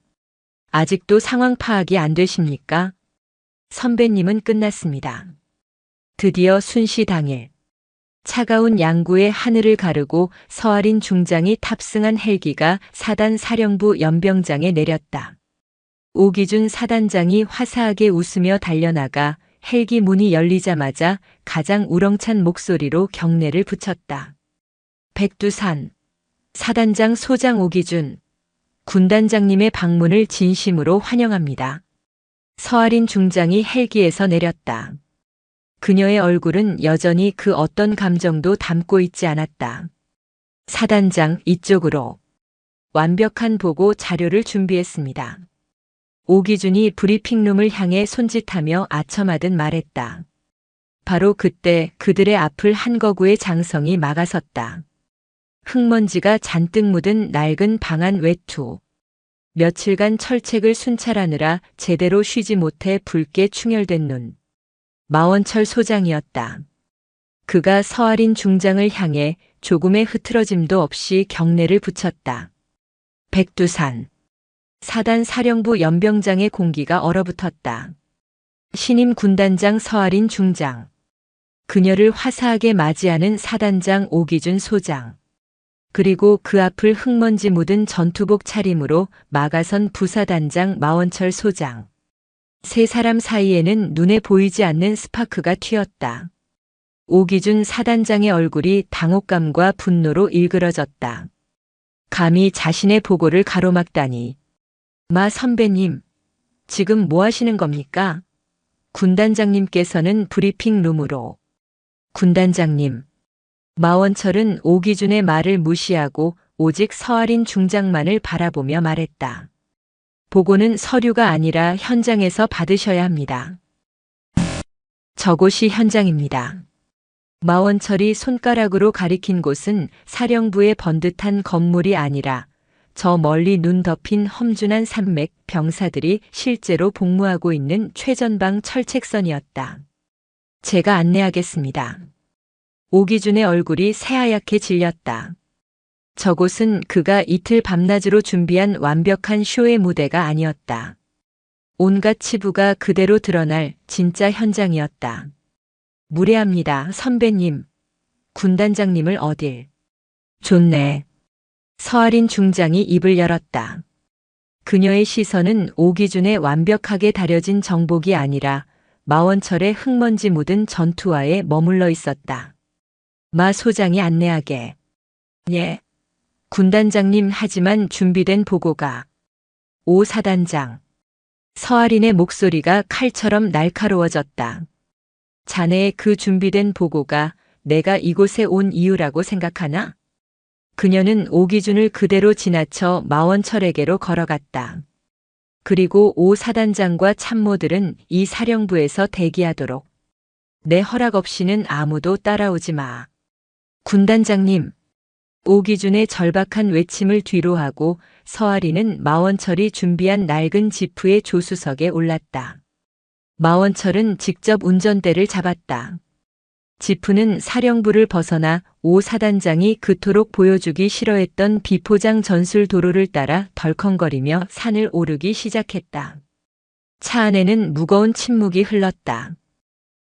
아직도 상황 파악이 안 되십니까? 선배님은 끝났습니다. 드디어 순시 당일. 차가운 양구의 하늘을 가르고 서아린 중장이 탑승한 헬기가 사단 사령부 연병장에 내렸다. 오기준 사단장이 화사하게 웃으며 달려나가 헬기 문이 열리자마자 가장 우렁찬 목소리로 경례를 붙였다. 백두산, 사단장 소장 오기준, 군단장님의 방문을 진심으로 환영합니다. 서아린 중장이 헬기에서 내렸다. 그녀의 얼굴은 여전히 그 어떤 감정도 담고 있지 않았다. 사단장, 이쪽으로. 완벽한 보고 자료를 준비했습니다. 오기준이 브리핑룸을 향해 손짓하며 아첨하듯 말했다. 바로 그때 그들의 앞을 한 거구의 장성이 막아섰다. 흙먼지가 잔뜩 묻은 낡은 방 안 외투. 며칠간 철책을 순찰하느라 제대로 쉬지 못해 붉게 충혈된 눈. 마원철 소장이었다. 그가 서아린 중장을 향해 조금의 흐트러짐도 없이 경례를 붙였다. 백두산. 사단 사령부 연병장의 공기가 얼어붙었다. 신임 군단장 서아린 중장. 그녀를 화사하게 맞이하는 사단장 오기준 소장. 그리고 그 앞을 흙먼지 묻은 전투복 차림으로 막아선 부사단장 마원철 소장. 세 사람 사이에는 눈에 보이지 않는 스파크가 튀었다. 오기준 사단장의 얼굴이 당혹감과 분노로 일그러졌다. 감히 자신의 보고를 가로막다니. 마 선배님, 지금 뭐 하시는 겁니까? 군단장님께서는 브리핑 룸으로. 군단장님. 마원철은 오기준의 말을 무시하고 오직 서아린 중장만을 바라보며 말했다. 보고는 서류가 아니라 현장에서 받으셔야 합니다. 저곳이 현장입니다. 마원철이 손가락으로 가리킨 곳은 사령부의 번듯한 건물이 아니라 저 멀리 눈 덮인 험준한 산맥 병사들이 실제로 복무하고 있는 최전방 철책선이었다. 제가 안내하겠습니다. 오기준의 얼굴이 새하얗게 질렸다. 저곳은 그가 이틀 밤낮으로 준비한 완벽한 쇼의 무대가 아니었다. 온갖 치부가 그대로 드러날 진짜 현장이었다. 무례합니다, 선배님. 군단장님을 어딜. 좋네. 서아린 중장이 입을 열었다. 그녀의 시선은 오기준의 완벽하게 다려진 정복이 아니라 마원철의 흙먼지 묻은 전투화에 머물러 있었다. 마 소장이 안내하게. 예. 군단장님 하지만 준비된 보고가. 오 사단장. 서아린의 목소리가 칼처럼 날카로워졌다. 자네의 그 준비된 보고가 내가 이곳에 온 이유라고 생각하나? 그녀는 오기준을 그대로 지나쳐 마원철에게로 걸어갔다. 그리고 오 사단장과 참모들은 이 사령부에서 대기하도록. 내 허락 없이는 아무도 따라오지 마. 군단장님. 오기준의 절박한 외침을 뒤로하고 서아린은 마원철이 준비한 낡은 지프의 조수석에 올랐다. 마원철은 직접 운전대를 잡았다. 지프는 사령부를 벗어나 오 사단장이 그토록 보여주기 싫어했던 비포장 전술 도로를 따라 덜컹거리며 산을 오르기 시작했다. 차 안에는 무거운 침묵이 흘렀다.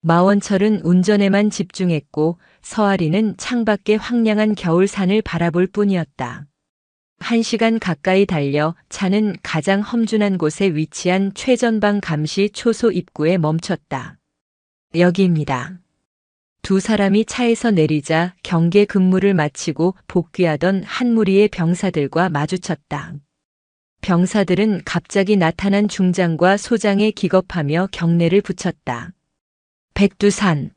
마원철은 운전에만 집중했고 서아린은 창밖의 황량한 겨울산을 바라볼 뿐이었다. 1시간 가까이 달려 차는 가장 험준한 곳에 위치한 최전방 감시 초소 입구에 멈췄다. 여기입니다. 두 사람이 차에서 내리자 경계 근무를 마치고 복귀하던 한 무리의 병사들과 마주쳤다. 병사들은 갑자기 나타난 중장과 소장에 기겁하며 경례를 붙였다. 백두산.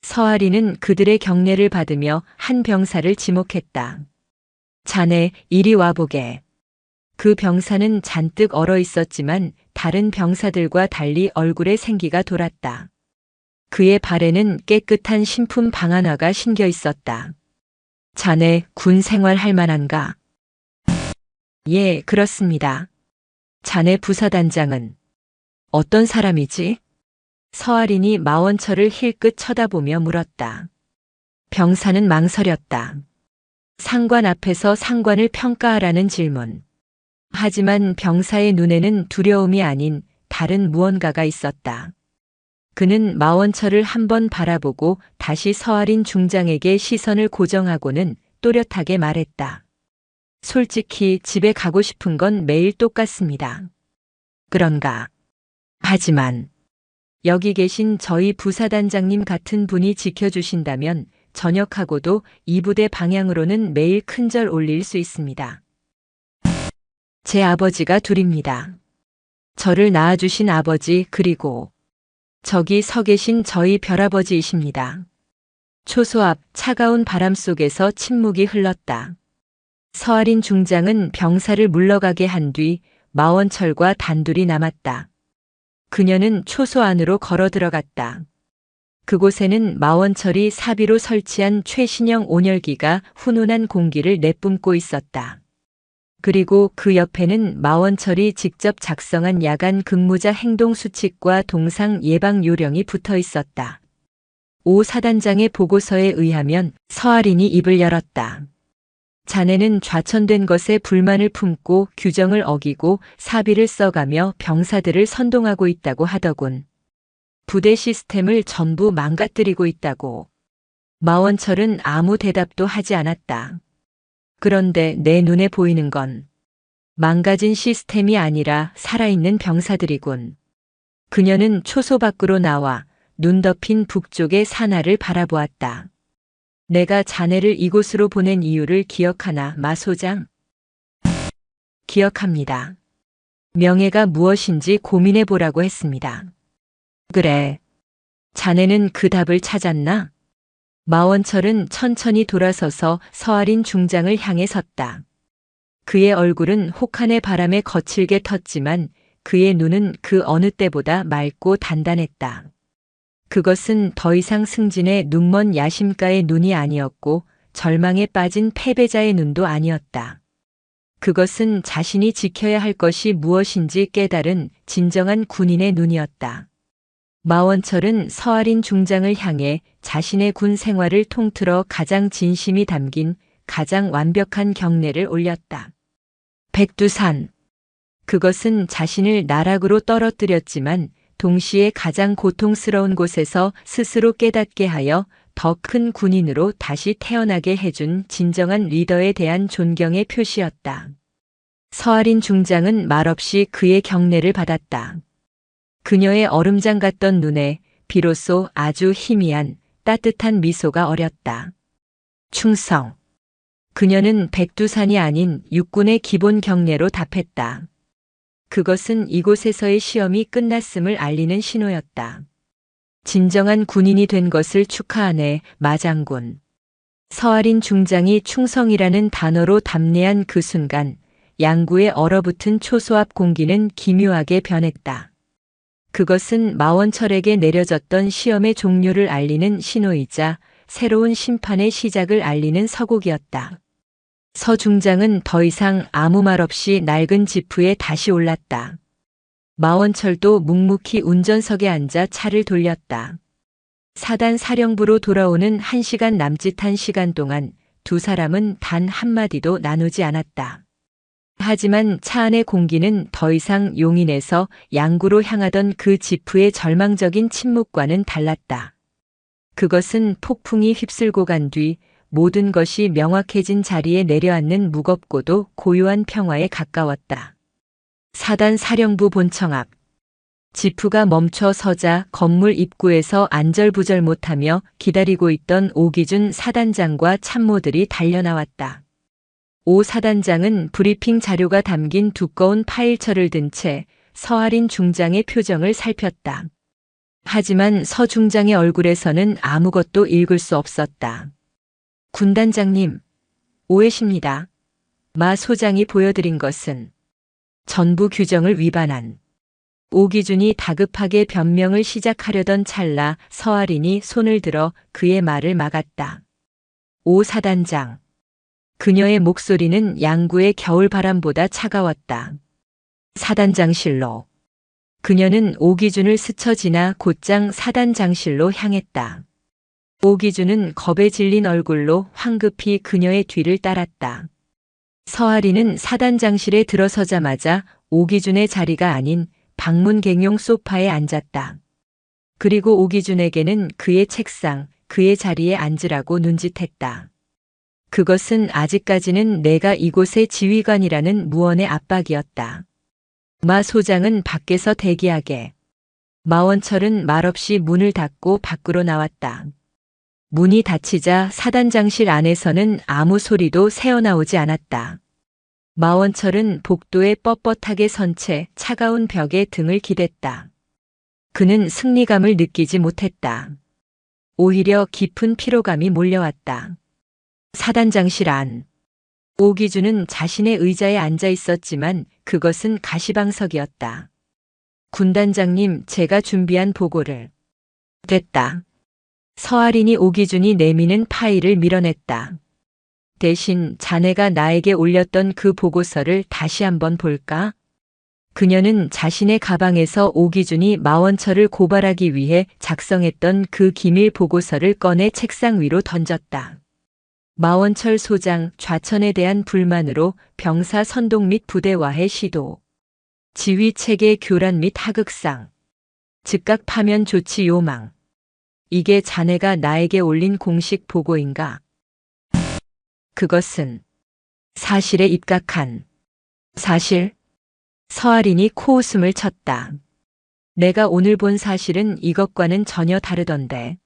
서아리는 그들의 경례를 받으며 한 병사를 지목했다. 자네, 이리 와보게. 그 병사는 잔뜩 얼어 있었지만 다른 병사들과 달리 얼굴에 생기가 돌았다. 그의 발에는 깨끗한 신품 방한화가 신겨 있었다. 자네, 군 생활할 만한가? 예, 그렇습니다. 자네 부사단장은 어떤 사람이지? 서아린이 마원철을 힐끗 쳐다보며 물었다. 병사는 망설였다. 상관 앞에서 상관을 평가하라는 질문. 하지만 병사의 눈에는 두려움이 아닌 다른 무언가가 있었다. 그는 마원철을 한번 바라보고 다시 서아린 중장에게 시선을 고정하고는 또렷하게 말했다. 솔직히 집에 가고 싶은 건 매일 똑같습니다. 그런가? 하지만 여기 계신 저희 부사단장님 같은 분이 지켜주신다면 전역하고도 이 부대 방향으로는 매일 큰절 올릴 수 있습니다. 제 아버지가 둘입니다. 저를 낳아주신 아버지 그리고 저기 서 계신 저희 별아버지이십니다. 초소 앞 차가운 바람 속에서 침묵이 흘렀다. 서아린 중장은 병사를 물러가게 한 뒤 마원철과 단둘이 남았다. 그녀는 초소 안으로 걸어 들어갔다. 그곳에는 마원철이 사비로 설치한 최신형 온열기가 훈훈한 공기를 내뿜고 있었다. 그리고 그 옆에는 마원철이 직접 작성한 야간 근무자 행동 수칙과 동상 예방 요령이 붙어 있었다. 오 사단장의 보고서에 의하면 서아린이 입을 열었다. 자네는 좌천된 것에 불만을 품고 규정을 어기고 사비를 써가며 병사들을 선동하고 있다고 하더군. 부대 시스템을 전부 망가뜨리고 있다고. 마원철은 아무 대답도 하지 않았다. 그런데 내 눈에 보이는 건 망가진 시스템이 아니라 살아있는 병사들이군. 그녀는 초소 밖으로 나와 눈 덮인 북쪽의 산하를 바라보았다. 내가 자네를 이곳으로 보낸 이유를 기억하나, 마 소장? 기억합니다. 명예가 무엇인지 고민해 보라고 했습니다. 그래. 자네는 그 답을 찾았나? 마원철은 천천히 돌아서서 서아린 중장을 향해 섰다. 그의 얼굴은 혹한의 바람에 거칠게 텄지만 그의 눈은 그 어느 때보다 맑고 단단했다. 그것은 더 이상 승진의 눈먼 야심가의 눈이 아니었고 절망에 빠진 패배자의 눈도 아니었다. 그것은 자신이 지켜야 할 것이 무엇인지 깨달은 진정한 군인의 눈이었다. 마원철은 서아린 중장을 향해 자신의 군 생활을 통틀어 가장 진심이 담긴 가장 완벽한 경례를 올렸다. 백두산. 그것은 자신을 나락으로 떨어뜨렸지만 동시에 가장 고통스러운 곳에서 스스로 깨닫게 하여 더 큰 군인으로 다시 태어나게 해준 진정한 리더에 대한 존경의 표시였다. 서아린 중장은 말없이 그의 경례를 받았다. 그녀의 얼음장 같던 눈에 비로소 아주 희미한 따뜻한 미소가 어렸다. 충성. 그녀는 백두산이 아닌 육군의 기본 경례로 답했다. 그것은 이곳에서의 시험이 끝났음을 알리는 신호였다. 진정한 군인이 된 것을 축하하네, 마장군. 서아린 중장이 충성이라는 단어로 답례한 그 순간 양구에 얼어붙은 초소 앞 공기는 기묘하게 변했다. 그것은 마원철에게 내려졌던 시험의 종료를 알리는 신호이자 새로운 심판의 시작을 알리는 서곡이었다. 서 중장은 더 이상 아무 말 없이 낡은 지프에 다시 올랐다. 마원철도 묵묵히 운전석에 앉아 차를 돌렸다. 사단 사령부로 돌아오는 1시간 남짓한 시간 동안 두 사람은 단 한마디도 나누지 않았다. 하지만 차 안의 공기는 더 이상 용인에서 양구로 향하던 그 지프의 절망적인 침묵과는 달랐다. 그것은 폭풍이 휩쓸고 간 뒤 모든 것이 명확해진 자리에 내려앉는 무겁고도 고요한 평화에 가까웠다. 사단 사령부 본청 앞. 지프가 멈춰 서자 건물 입구에서 안절부절 못하며 기다리고 있던 오기준 사단장과 참모들이 달려나왔다. 오 사단장은 브리핑 자료가 담긴 두꺼운 파일철을 든 채 서아린 중장의 표정을 살폈다. 하지만 서 중장의 얼굴에서는 아무것도 읽을 수 없었다. 군단장님, 오해십니다. 마 소장이 보여드린 것은 전부 규정을 위반한. 오기준이 다급하게 변명을 시작하려던 찰나 서아린이 손을 들어 그의 말을 막았다. 오 사단장. 그녀의 목소리는 양구의 겨울바람보다 차가웠다. 사단장실로. 그녀는 오기준을 스쳐 지나 곧장 사단장실로 향했다. 오기준은 겁에 질린 얼굴로 황급히 그녀의 뒤를 따랐다. 서아린은 사단장실에 들어서자마자 오기준의 자리가 아닌 방문객용 소파에 앉았다. 그리고 오기준에게는 그의 책상, 그의 자리에 앉으라고 눈짓했다. 그것은 아직까지는 내가 이곳의 지휘관이라는 무언의 압박이었다. 마 소장은 밖에서 대기하게. 마원철은 말없이 문을 닫고 밖으로 나왔다. 문이 닫히자 사단장실 안에서는 아무 소리도 새어나오지 않았다. 마원철은 복도에 뻣뻣하게 선 채 차가운 벽에 등을 기댔다. 그는 승리감을 느끼지 못했다. 오히려 깊은 피로감이 몰려왔다. 사단장실 안. 오기준은 자신의 의자에 앉아 있었지만 그것은 가시방석이었다. 군단장님, 제가 준비한 보고를. 됐다. 서아린이 오기준이 내미는 파일을 밀어냈다. 대신 자네가 나에게 올렸던 그 보고서를 다시 한번 볼까? 그녀는 자신의 가방에서 오기준이 마원철을 고발하기 위해 작성했던 그 기밀 보고서를 꺼내 책상 위로 던졌다. 마원철 소장 좌천에 대한 불만으로 병사 선동 및 부대와해 시도. 지휘 체계 교란 및 하극상. 즉각 파면 조치 요망. 이게 자네가 나에게 올린 공식 보고인가? 그것은 사실에 입각한. 사실? 서아린이 코웃음을 쳤다. 내가 오늘 본 사실은 이것과는 전혀 다르던데.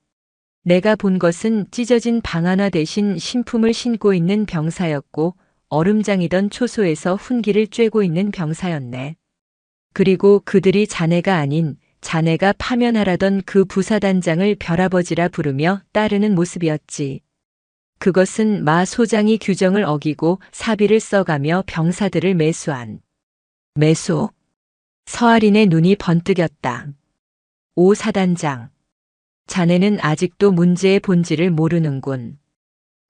내가 본 것은 찢어진 방 하나 대신 신품을 신고 있는 병사였고 얼음장이던 초소에서 훈기를 쬐고 있는 병사였네. 그리고 그들이 자네가 아닌 자네가 파면하라던 그 부사단장을 별아버지라 부르며 따르는 모습이었지. 그것은 마 소장이 규정을 어기고 사비를 써가며 병사들을 매수한. 매수? 서아린의 눈이 번뜩였다. 오 사단장. 자네는 아직도 문제의 본질을 모르는군.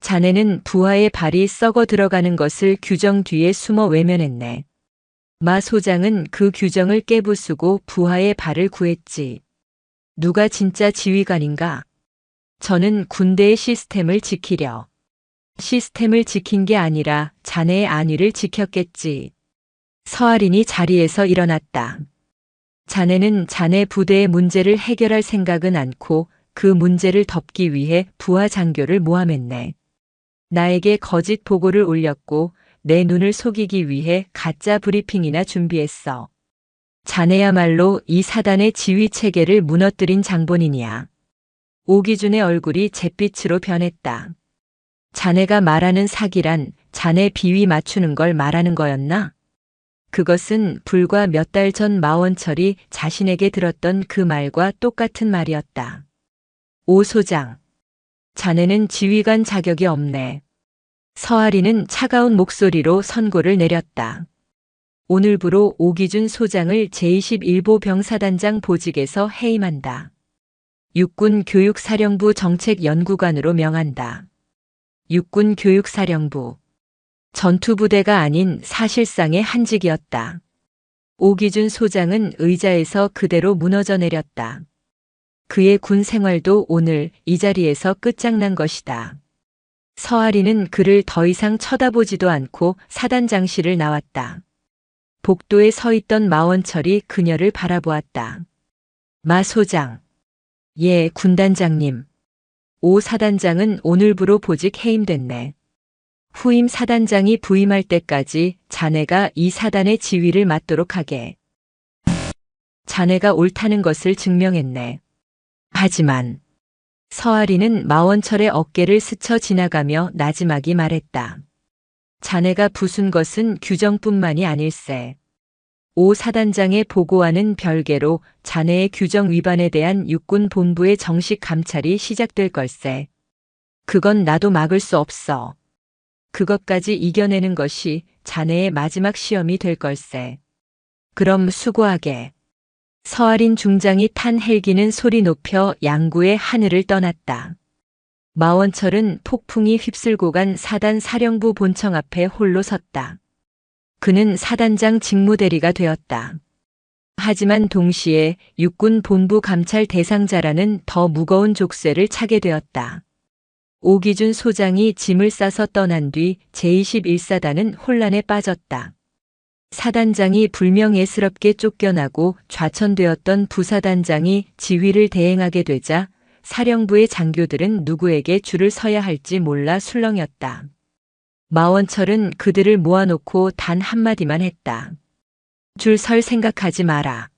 자네는 부하의 발이 썩어 들어가는 것을 규정 뒤에 숨어 외면했네. 마 소장은 그 규정을 깨부수고 부하의 발을 구했지. 누가 진짜 지휘관인가? 저는 군대의 시스템을 지키려. 시스템을 지킨 게 아니라 자네의 안위를 지켰겠지. 서아린이 자리에서 일어났다. 자네는 자네 부대의 문제를 해결할 생각은 않고 그 문제를 덮기 위해 부하 장교를 모함했네. 나에게 거짓 보고를 올렸고 내 눈을 속이기 위해 가짜 브리핑이나 준비했어. 자네야말로 이 사단의 지휘 체계를 무너뜨린 장본인이야. 오기준의 얼굴이 잿빛으로 변했다. 자네가 말하는 사기란 자네 비위 맞추는 걸 말하는 거였나? 그것은 불과 몇 달 전 마원철이 자신에게 들었던 그 말과 똑같은 말이었다. 오 소장. 자네는 지휘관 자격이 없네. 서아린은 차가운 목소리로 선고를 내렸다. 오늘부로 오기준 소장을 제21보 병사단장 보직에서 해임한다. 육군교육사령부 정책연구관으로 명한다. 육군교육사령부. 전투부대가 아닌 사실상의 한직이었다. 오기준 소장은 의자에서 그대로 무너져 내렸다. 그의 군 생활도 오늘 이 자리에서 끝장난 것이다. 서아린은 그를 더 이상 쳐다보지도 않고 사단장실을 나왔다. 복도에 서 있던 마원철이 그녀를 바라보았다. 마 소장. 예, 군단장님. 오 사단장은 오늘부로 보직 해임됐네. 후임 사단장이 부임할 때까지 자네가 이 사단의 지휘를 맡도록 하게. 자네가 옳다는 것을 증명했네. 하지만 서아리는 마원철의 어깨를 스쳐 지나가며 나지막이 말했다. 자네가 부순 것은 규정뿐만이 아닐세. 오 사단장의 보고와는 별개로 자네의 규정 위반에 대한 육군 본부의 정식 감찰이 시작될 걸세. 그건 나도 막을 수 없어. 그것까지 이겨내는 것이 자네의 마지막 시험이 될 걸세. 그럼 수고하게. 서아린 중장이 탄 헬기는 소리 높여 양구의 하늘을 떠났다. 마원철은 폭풍이 휩쓸고 간 사단 사령부 본청 앞에 홀로 섰다. 그는 사단장 직무대리가 되었다. 하지만 동시에 육군 본부 감찰 대상자라는 더 무거운 족쇄를 차게 되었다. 오기준 소장이 짐을 싸서 떠난 뒤 제21사단은 혼란에 빠졌다. 사단장이 불명예스럽게 쫓겨나고 좌천되었던 부사단장이 지휘를 대행하게 되자 사령부의 장교들은 누구에게 줄을 서야 할지 몰라 술렁였다. 마원철은 그들을 모아놓고 단 한마디만 했다. 줄 설 생각하지 마라.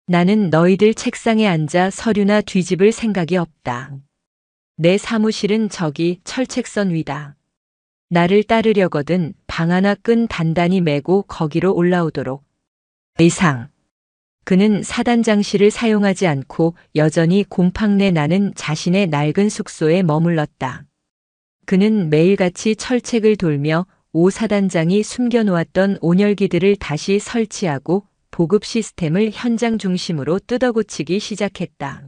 나는 너희들 책상에 앉아 서류나 뒤집을 생각이 없다. 내 사무실은 저기 철책선 위다. 나를 따르려거든 방 하나 끈 단단히 메고 거기로 올라오도록. 이상. 그는 사단장실을 사용하지 않고 여전히 곰팡내 나는 자신의 낡은 숙소에 머물렀다. 그는 매일같이 철책을 돌며 오 사단장이 숨겨놓았던 온열기들을 다시 설치하고 보급 시스템을 현장 중심으로 뜯어고치기 시작했다.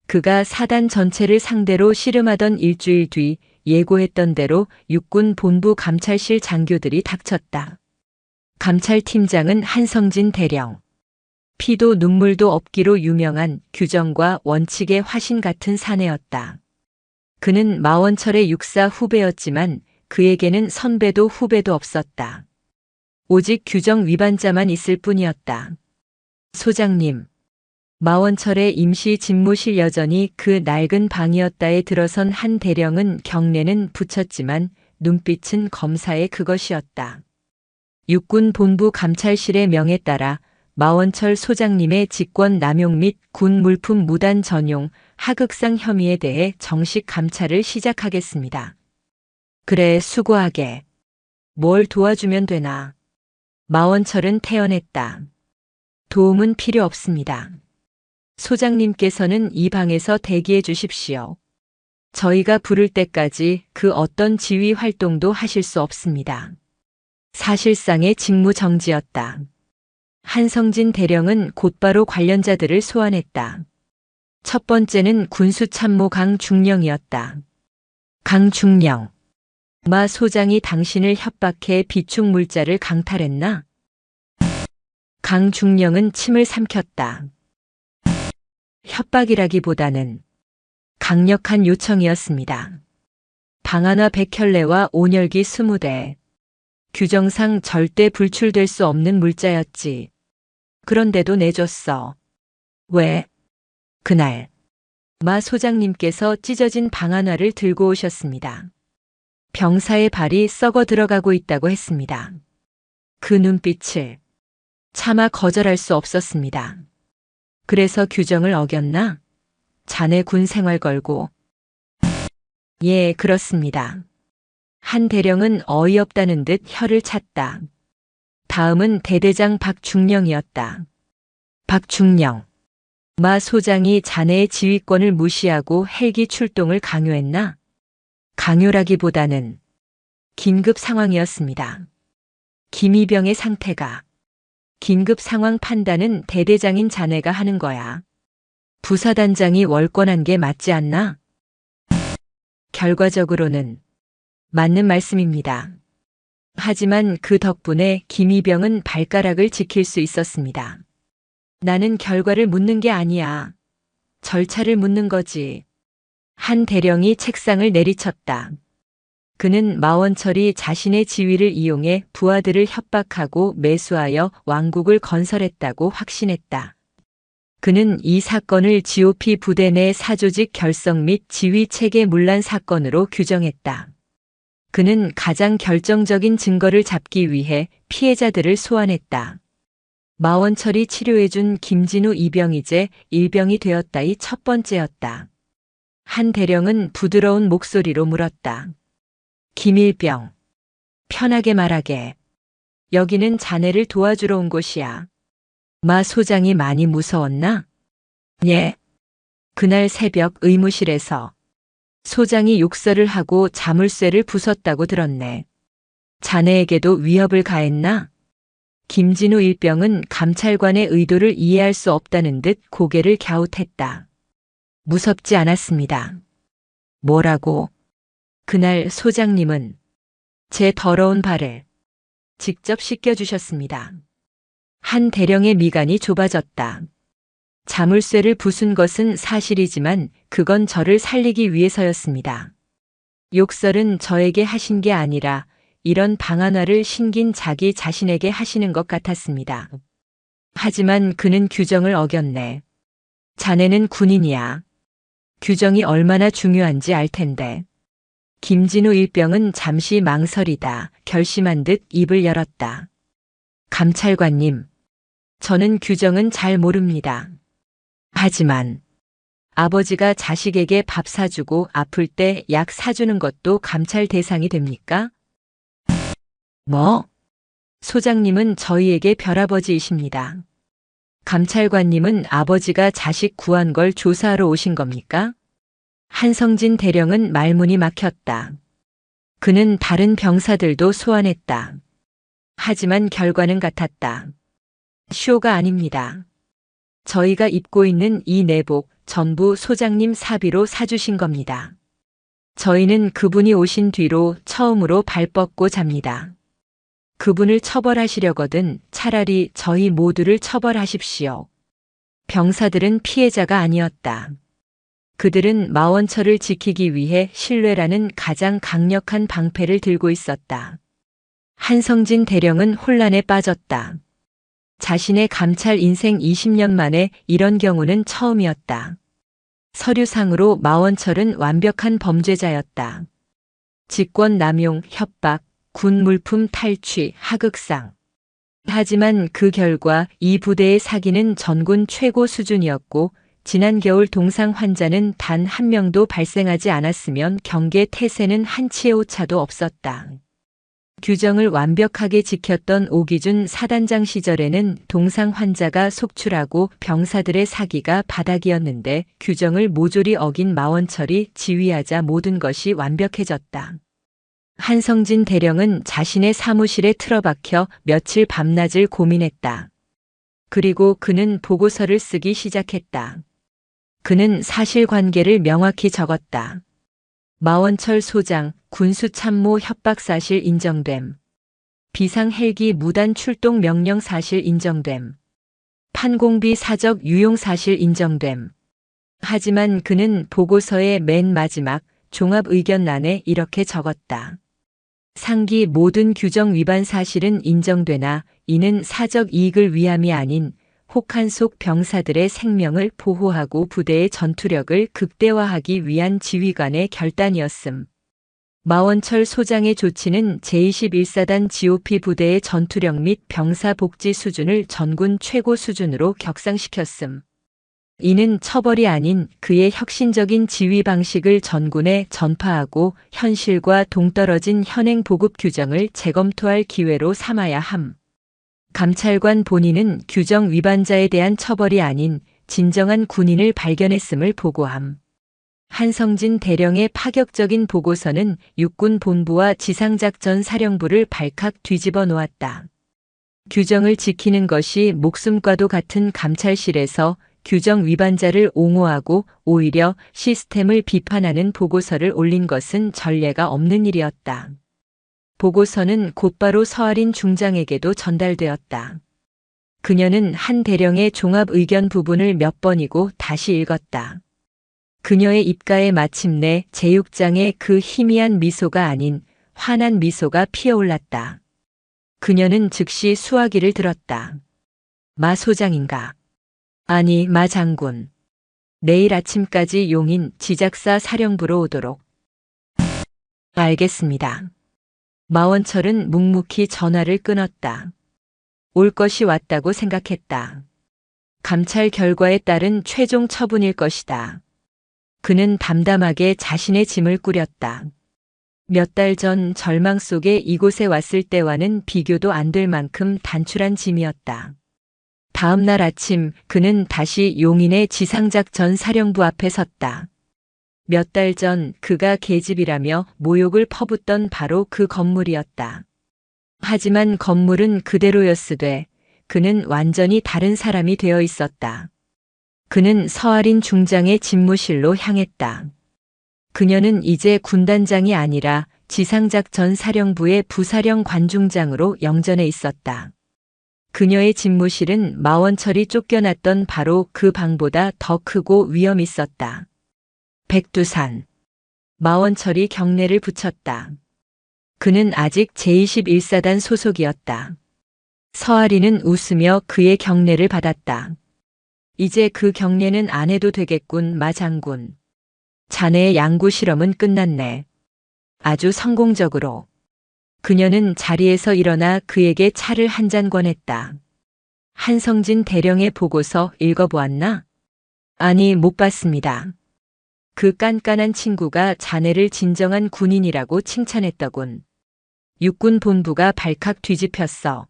그가 사단 전체를 상대로 씨름하던 일주일 뒤 예고했던 대로 육군 본부 감찰실 장교들이 닥쳤다. 감찰팀장은 한성진 대령. 피도 눈물도 없기로 유명한 규정과 원칙의 화신 같은 사내였다. 그는 마원철의 육사 후배였지만 그에게는 선배도 후배도 없었다. 오직 규정 위반자만 있을 뿐이었다. 소장님. 마원철의 임시 집무실 여전히 그 낡은 방이었다에 들어선 한 대령은 경례는 붙였지만 눈빛은 검사의 그것이었다. 육군 본부 감찰실의 명에 따라 마원철 소장님의 직권 남용 및 군 물품 무단 전용, 하극상 혐의에 대해 정식 감찰을 시작하겠습니다. 그래, 수고하게. 뭘 도와주면 되나? 마원철은 태연했다. 도움은 필요 없습니다. 소장님께서는 이 방에서 대기해 주십시오. 저희가 부를 때까지 그 어떤 지휘 활동도 하실 수 없습니다. 사실상의 직무 정지였다. 한성진 대령은 곧바로 관련자들을 소환했다. 첫 번째는 군수참모 강중령이었다. 강중령. 마 소장이 당신을 협박해 비축 물자를 강탈했나? 강중령은 침을 삼켰다. 협박이라기보다는 강력한 요청이었습니다. 방 하나 100켤레와 온열기 20대. 규정상 절대 불출될 수 없는 물자였지. 그런데도 내줬어. 왜? 그날 마 소장님께서 찢어진 방 하나를 들고 오셨습니다. 병사의 발이 썩어 들어가고 있다고 했습니다. 그 눈빛을 차마 거절할 수 없었습니다. 그래서 규정을 어겼나? 자네 군 생활 걸고. 예, 그렇습니다. 한 대령은 어이없다는 듯 혀를 찼다. 다음은 대대장 박중령이었다. 박중령. 마 소장이 자네의 지휘권을 무시하고 헬기 출동을 강요했나? 강요라기보다는 긴급 상황이었습니다. 김이병의 상태가. 긴급 상황 판단은 대대장인 자네가 하는 거야. 부사단장이 월권한 게 맞지 않나? 결과적으로는 맞는 말씀입니다. 하지만 그 덕분에 김이병은 발가락을 지킬 수 있었습니다. 나는 결과를 묻는 게 아니야. 절차를 묻는 거지. 한 대령이 책상을 내리쳤다. 그는 마원철이 자신의 지위를 이용해 부하들을 협박하고 매수하여 왕국을 건설했다고 확신했다. 그는 이 사건을 GOP 부대 내 사조직 결성 및 지휘 체계 문란 사건으로 규정했다. 그는 가장 결정적인 증거를 잡기 위해 피해자들을 소환했다. 마원철이 치료해준 김진우 2병 이제 1병이 되었다이 첫 번째였다. 한 대령은 부드러운 목소리로 물었다. 김일병. 편하게 말하게. 여기는 자네를 도와주러 온 곳이야. 마 소장이 많이 무서웠나? 예. 그날 새벽 의무실에서 소장이 욕설을 하고 자물쇠를 부쉈다고 들었네. 자네에게도 위협을 가했나? 김진우 일병은 감찰관의 의도를 이해할 수 없다는 듯 고개를 갸웃했다. 무섭지 않았습니다. 뭐라고? 그날 소장님은 제 더러운 발을 직접 씻겨주셨습니다. 한 대령의 미간이 좁아졌다. 자물쇠를 부순 것은 사실이지만 그건 저를 살리기 위해서였습니다. 욕설은 저에게 하신 게 아니라 이런 방한화를 신긴 자기 자신에게 하시는 것 같았습니다. 하지만 그는 규정을 어겼네. 자네는 군인이야. 규정이 얼마나 중요한지 알 텐데. 김진우 일병은 잠시 망설이다 결심한 듯 입을 열었다. 감찰관님, 저는 규정은 잘 모릅니다. 하지만 아버지가 자식에게 밥 사주고 아플 때 약 사주는 것도 감찰 대상이 됩니까? 뭐? 소장님은 저희에게 별아버지이십니다. 감찰관님은 아버지가 자식 구한 걸 조사하러 오신 겁니까? 한성진 대령은 말문이 막혔다. 그는 다른 병사들도 소환했다. 하지만 결과는 같았다. 쇼가 아닙니다. 저희가 입고 있는 이 내복 전부 소장님 사비로 사주신 겁니다. 저희는 그분이 오신 뒤로 처음으로 발 뻗고 잡니다. 그분을 처벌하시려거든 차라리 저희 모두를 처벌하십시오. 병사들은 피해자가 아니었다. 그들은 마원철을 지키기 위해 신뢰라는 가장 강력한 방패를 들고 있었다. 한성진 대령은 혼란에 빠졌다. 자신의 감찰 인생 20년 만에 이런 경우는 처음이었다. 서류상으로 마원철은 완벽한 범죄자였다. 직권 남용, 협박, 군 물품 탈취, 하극상. 하지만 그 결과 이 부대의 사기는 전군 최고 수준이었고 지난 겨울 동상 환자는 단 한 명도 발생하지 않았으면 경계 태세는 한치의 오차도 없었다. 규정을 완벽하게 지켰던 오기준 사단장 시절에는 동상 환자가 속출하고 병사들의 사기가 바닥이었는데 규정을 모조리 어긴 마원철이 지휘하자 모든 것이 완벽해졌다. 한성진 대령은 자신의 사무실에 틀어박혀 며칠 밤낮을 고민했다. 그리고 그는 보고서를 쓰기 시작했다. 그는 사실관계를 명확히 적었다. 마원철 소장, 군수참모 협박 사실 인정됨. 비상 헬기 무단 출동 명령 사실 인정됨. 판공비 사적 유용 사실 인정됨. 하지만 그는 보고서의 맨 마지막 종합 의견란에 이렇게 적었다. 상기 모든 규정 위반 사실은 인정되나 이는 사적 이익을 위함이 아닌 혹한 속 병사들의 생명을 보호하고 부대의 전투력을 극대화하기 위한 지휘관의 결단이었음. 마원철 소장의 조치는 제21사단 GOP 부대의 전투력 및 병사 복지 수준을 전군 최고 수준으로 격상시켰음. 이는 처벌이 아닌 그의 혁신적인 지휘 방식을 전군에 전파하고 현실과 동떨어진 현행 보급 규정을 재검토할 기회로 삼아야 함. 감찰관 본인은 규정 위반자에 대한 처벌이 아닌 진정한 군인을 발견했음을 보고함. 한성진 대령의 파격적인 보고서는 육군 본부와 지상작전 사령부를 발칵 뒤집어 놓았다. 규정을 지키는 것이 목숨과도 같은 감찰실에서 규정 위반자를 옹호하고 오히려 시스템을 비판하는 보고서를 올린 것은 전례가 없는 일이었다. 보고서는 곧바로 서아린 중장에게도 전달되었다. 그녀는 한 대령의 종합 의견 부분을 몇 번이고 다시 읽었다. 그녀의 입가에 마침내 제6장의 그 희미한 미소가 아닌 환한 미소가 피어올랐다. 그녀는 즉시 수화기를 들었다. 마 소장인가? 아니, 마 장군. 내일 아침까지 용인 지작사 사령부로 오도록. 알겠습니다. 마원철은 묵묵히 전화를 끊었다. 올 것이 왔다고 생각했다. 감찰 결과에 따른 최종 처분일 것이다. 그는 담담하게 자신의 짐을 꾸렸다. 몇 달 전 절망 속에 이곳에 왔을 때와는 비교도 안 될 만큼 단출한 짐이었다. 다음 날 아침 그는 다시 용인의 지상작전 사령부 앞에 섰다. 몇 달 전 그가 계집이라며 모욕을 퍼붓던 바로 그 건물이었다. 하지만 건물은 그대로였으되 그는 완전히 다른 사람이 되어 있었다. 그는 서아린 중장의 집무실로 향했다. 그녀는 이제 군단장이 아니라 지상작전 사령부의 부사령 관중장으로 영전해 있었다. 그녀의 집무실은 마원철이 쫓겨났던 바로 그 방보다 더 크고 위험 있었다. 백두산. 마원철이 경례를 붙였다. 그는 아직 제21사단 소속이었다. 서아리는 웃으며 그의 경례를 받았다. 이제 그 경례는 안 해도 되겠군, 마 장군. 자네의 양구 실험은 끝났네. 아주 성공적으로. 그녀는 자리에서 일어나 그에게 차를 한 잔 권했다. 한성진 대령의 보고서 읽어보았나? 아니, 못 봤습니다. 그 깐깐한 친구가 자네를 진정한 군인이라고 칭찬했더군. 육군 본부가 발칵 뒤집혔어.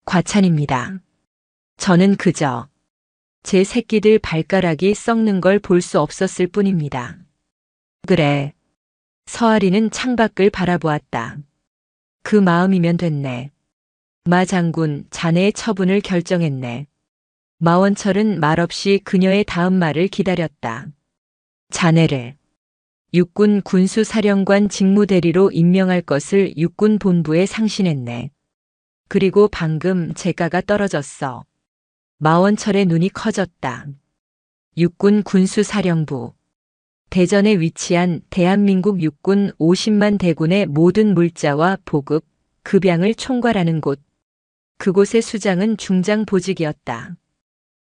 과찬입니다. 저는 그저 제 새끼들 발가락이 썩는 걸 볼 수 없었을 뿐입니다. 그래. 서아리는 창밖을 바라보았다. 그 마음이면 됐네. 마 장군, 자네의 처분을 결정했네. 마원철은 말없이 그녀의 다음 말을 기다렸다. 자네를 육군 군수사령관 직무대리로 임명할 것을 육군 본부에 상신했네. 그리고 방금 재가가 떨어졌어. 마원철의 눈이 커졌다. 육군 군수사령부. 대전에 위치한 대한민국 육군 50만 대군의 모든 물자와 보급, 급양을 총괄하는 곳. 그곳의 수장은 중장 보직이었다.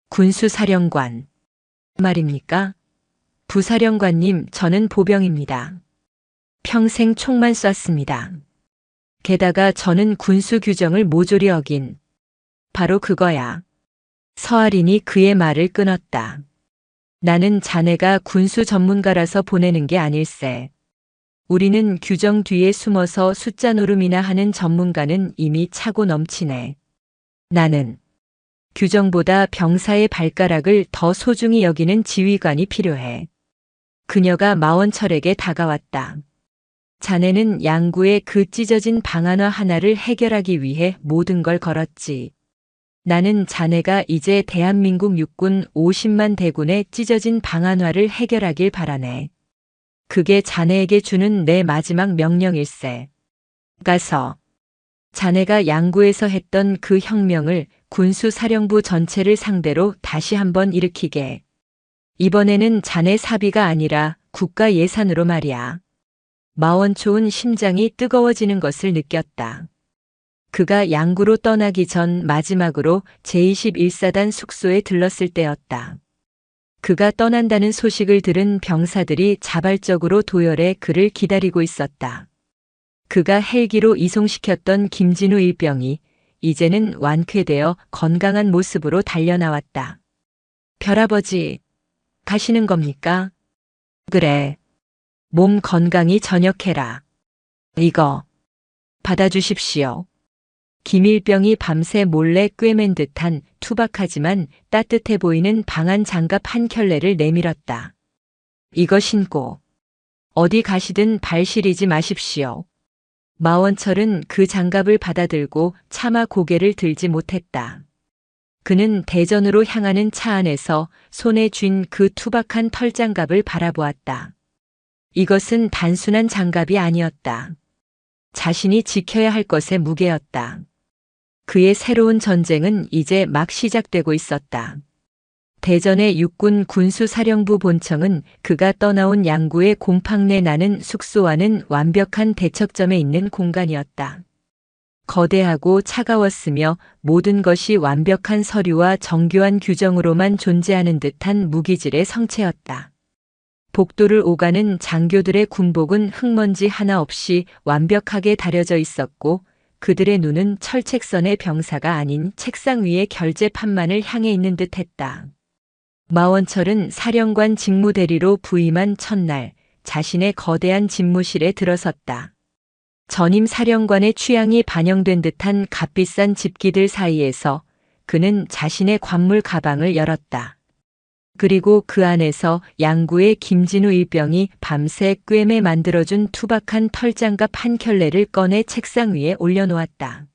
군수사령관. 말입니까? 부사령관님, 저는 보병입니다. 평생 총만 쐈습니다. 게다가 저는 군수 규정을 모조리 어긴. 바로 그거야. 서아린이 그의 말을 끊었다. 나는 자네가 군수 전문가라서 보내는 게 아닐세. 우리는 규정 뒤에 숨어서 숫자 노름이나 하는 전문가는 이미 차고 넘치네. 나는 규정보다 병사의 발가락을 더 소중히 여기는 지휘관이 필요해. 그녀가 마원철에게 다가왔다. 자네는 양구의 그 찢어진 방안화 하나를 해결하기 위해 모든 걸 걸었지. 나는 자네가 이제 대한민국 육군 50만 대군의 찢어진 방안화를 해결하길 바라네. 그게 자네에게 주는 내 마지막 명령일세. 가서 자네가 양구에서 했던 그 혁명을 군수사령부 전체를 상대로 다시 한번 일으키게. 이번에는 자네 사비가 아니라 국가 예산으로 말이야. 마원초은 심장이 뜨거워지는 것을 느꼈다. 그가 양구로 떠나기 전 마지막으로 제21사단 숙소에 들렀을 때였다. 그가 떠난다는 소식을 들은 병사들이 자발적으로 도열해 그를 기다리고 있었다. 그가 헬기로 이송시켰던 김진우 일병이 이제는 완쾌되어 건강한 모습으로 달려나왔다. 별아버지, 가시는 겁니까? 그래. 몸 건강히 전역해라. 이거 받아주십시오. 김일병이 밤새 몰래 꿰맨 듯한 투박하지만 따뜻해 보이는 방한 장갑 한 켤레를 내밀었다. 이거 신고 어디 가시든 발 시리지 마십시오. 마원철은 그 장갑을 받아들고 차마 고개를 들지 못했다. 그는 대전으로 향하는 차 안에서 손에 쥔 그 투박한 털장갑을 바라보았다. 이것은 단순한 장갑이 아니었다. 자신이 지켜야 할 것의 무게였다. 그의 새로운 전쟁은 이제 막 시작되고 있었다. 대전의 육군 군수사령부 본청은 그가 떠나온 양구의 곰팡내 나는 숙소와는 완벽한 대척점에 있는 공간이었다. 거대하고 차가웠으며 모든 것이 완벽한 서류와 정교한 규정으로만 존재하는 듯한 무기질의 성체였다. 복도를 오가는 장교들의 군복은 흙먼지 하나 없이 완벽하게 다려져 있었고 그들의 눈은 철책선의 병사가 아닌 책상 위의 결제판만을 향해 있는 듯했다. 마원철은 사령관 직무대리로 부임한 첫날 자신의 거대한 집무실에 들어섰다. 전임 사령관의 취향이 반영된 듯한 값비싼 집기들 사이에서 그는 자신의 관물 가방을 열었다. 그리고 그 안에서 양구의 김진우 일병이 밤새 꿰매 만들어준 투박한 털장갑 한 켤레를 꺼내 책상 위에 올려놓았다.